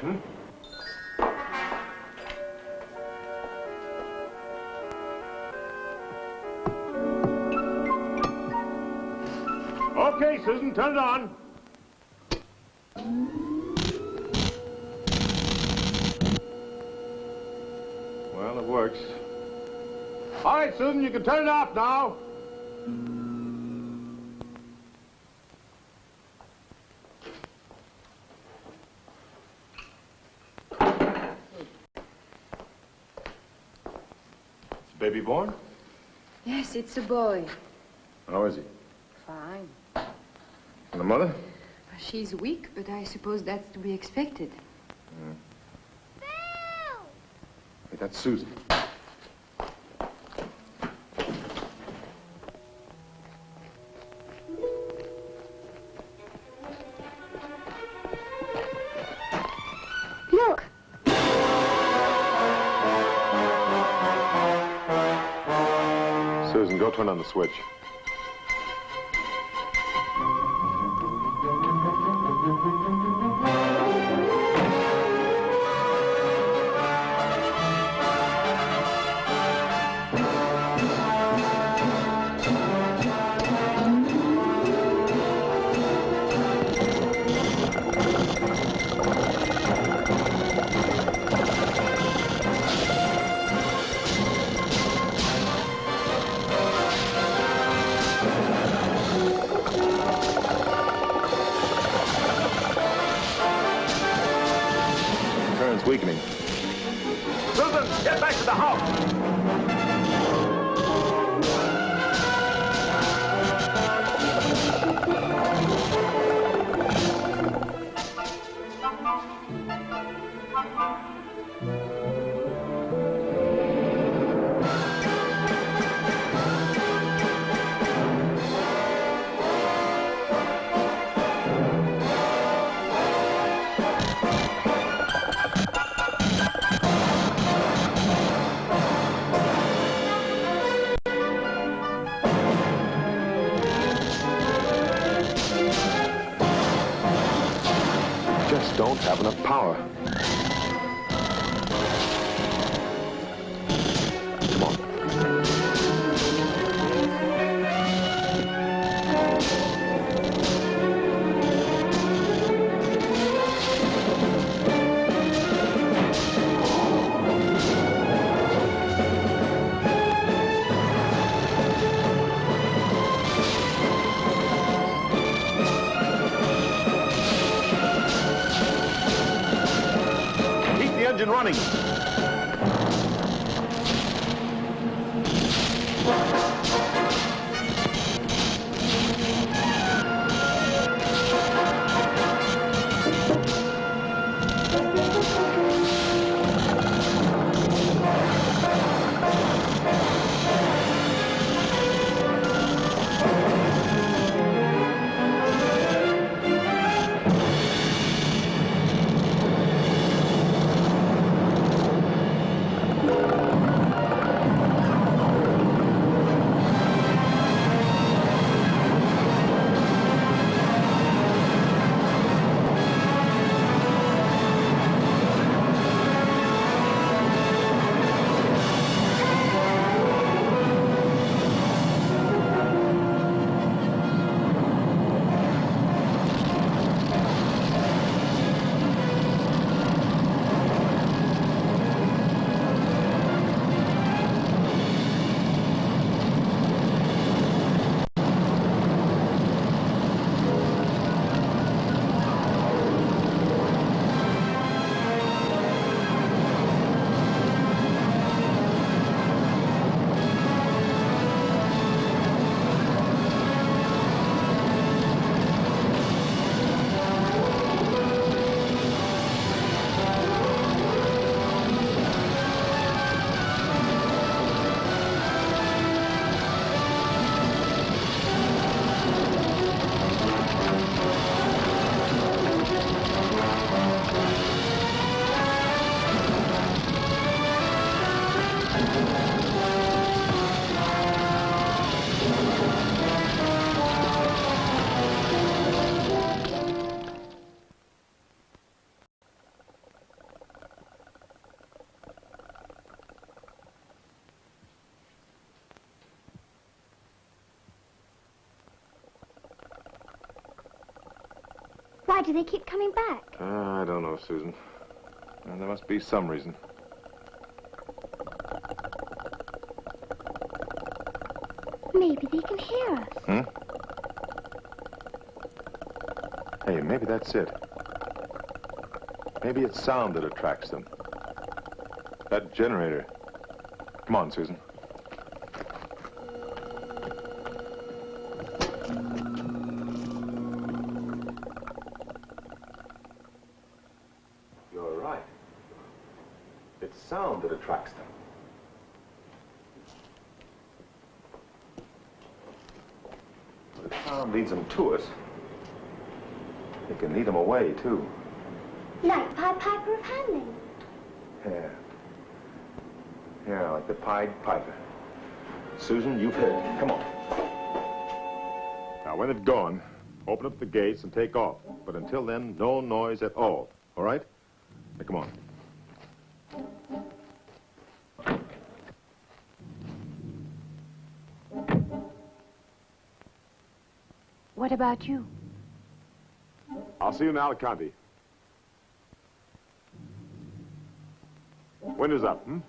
Okay, Susan, turn it on. Well, it works. All right, Susan, you can turn it off now. Baby born? Yes, it's a boy. How is he? Fine. And the mother? She's weak, but I suppose that's to be expected. Hey, that's Susan. Look! Susan, go turn on the switch. Weakening. Susan, get back to the house. Don't have enough power. Come on. Engine running. Why do they keep coming back? I don't know, Susan. There must be some reason. Maybe they can hear us. Hmm? Hey, maybe that's it. Maybe it's sound that attracts them. That generator. Come on, Susan. You're right. It's sound that attracts them. But if sound leads them to us, it can lead them away, too. Like Pied Piper of Hamelin. Yeah. Yeah, like the Pied Piper. Susan, you've hit it. Come on. Now, when it's gone, open up the gates and take off. But until then, no noise at all. All right? Now, come on. What about you? I'll see you in Alicante. Winter's up, hmm?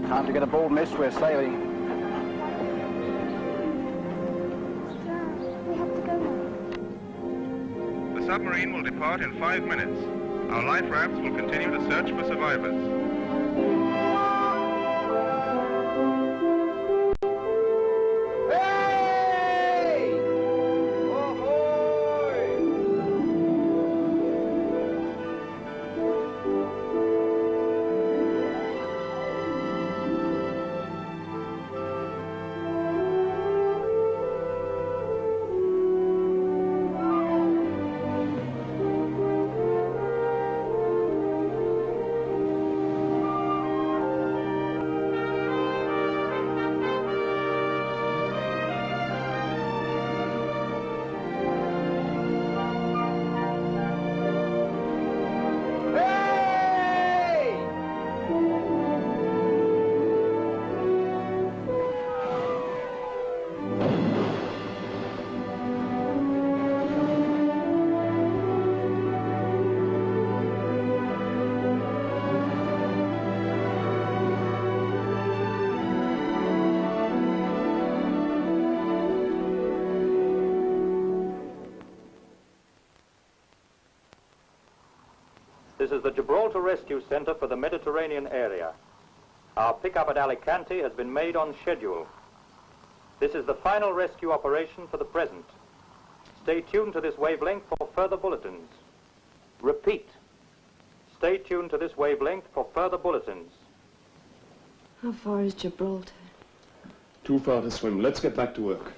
Time to get aboard, miss. We're sailing. We have to go now. The submarine will depart in 5 minutes. Our life rafts will continue to search for survivors. This is the Gibraltar Rescue Center for the Mediterranean area. Our pickup at Alicante has been made on schedule. This is the final rescue operation for the present. Stay tuned to this wavelength for further bulletins. Repeat. Stay tuned to this wavelength for further bulletins. How far is Gibraltar? Too far to swim. Let's get back to work.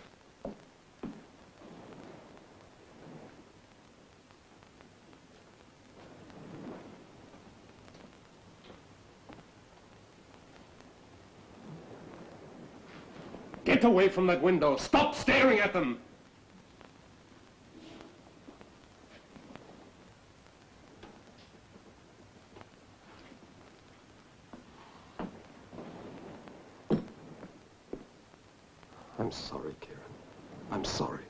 Get away from that window. Stop staring at them. I'm sorry, Kieran. I'm sorry.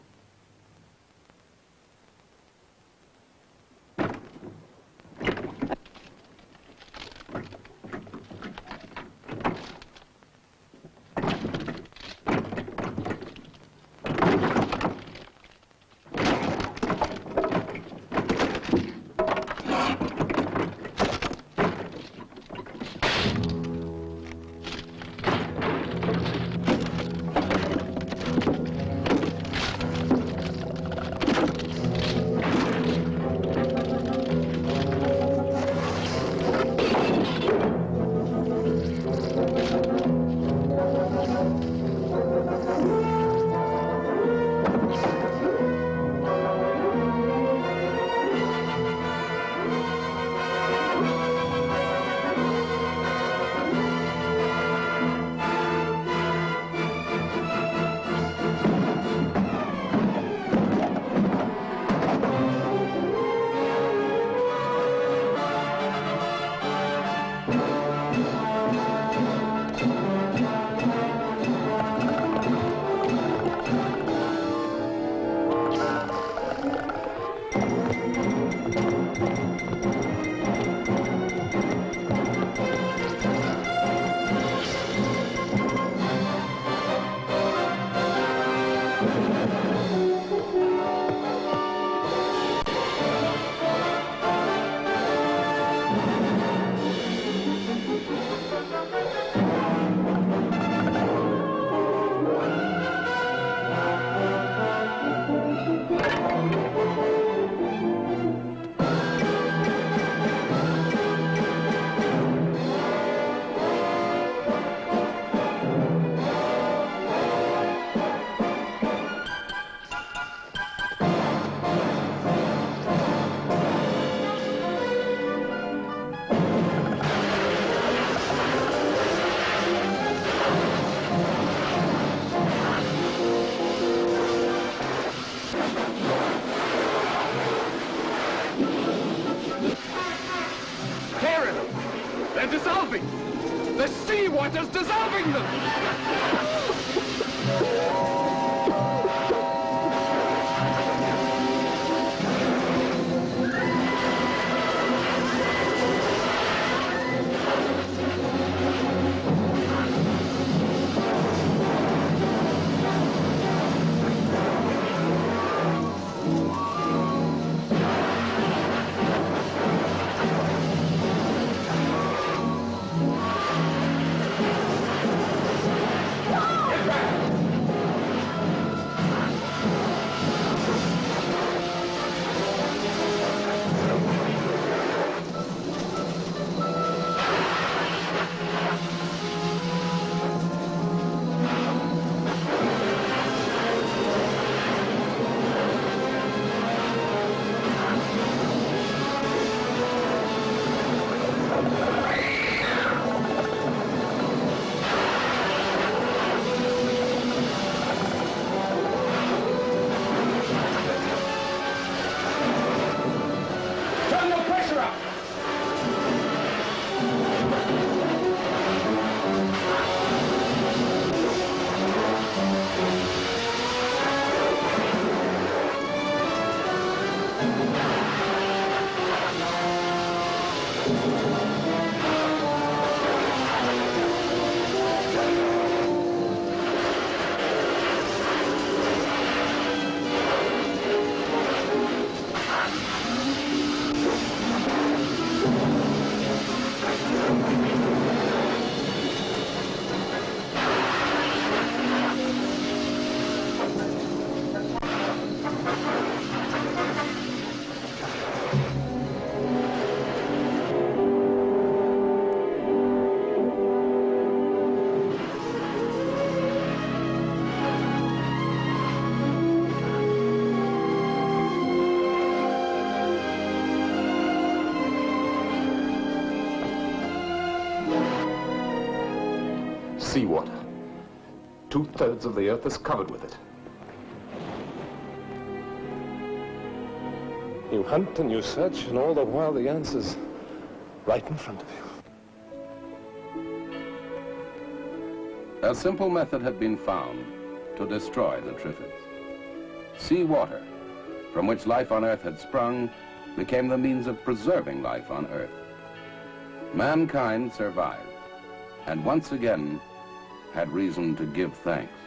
They're dissolving! The seawater's dissolving them! seawater. 2/3 of the earth is covered with it. You hunt and you search, and all the while the answer's right in front of you. A simple method had been found to destroy the Triffids. Seawater, from which life on Earth had sprung, became the means of preserving life on Earth. Mankind survived, and once again had reason to give thanks.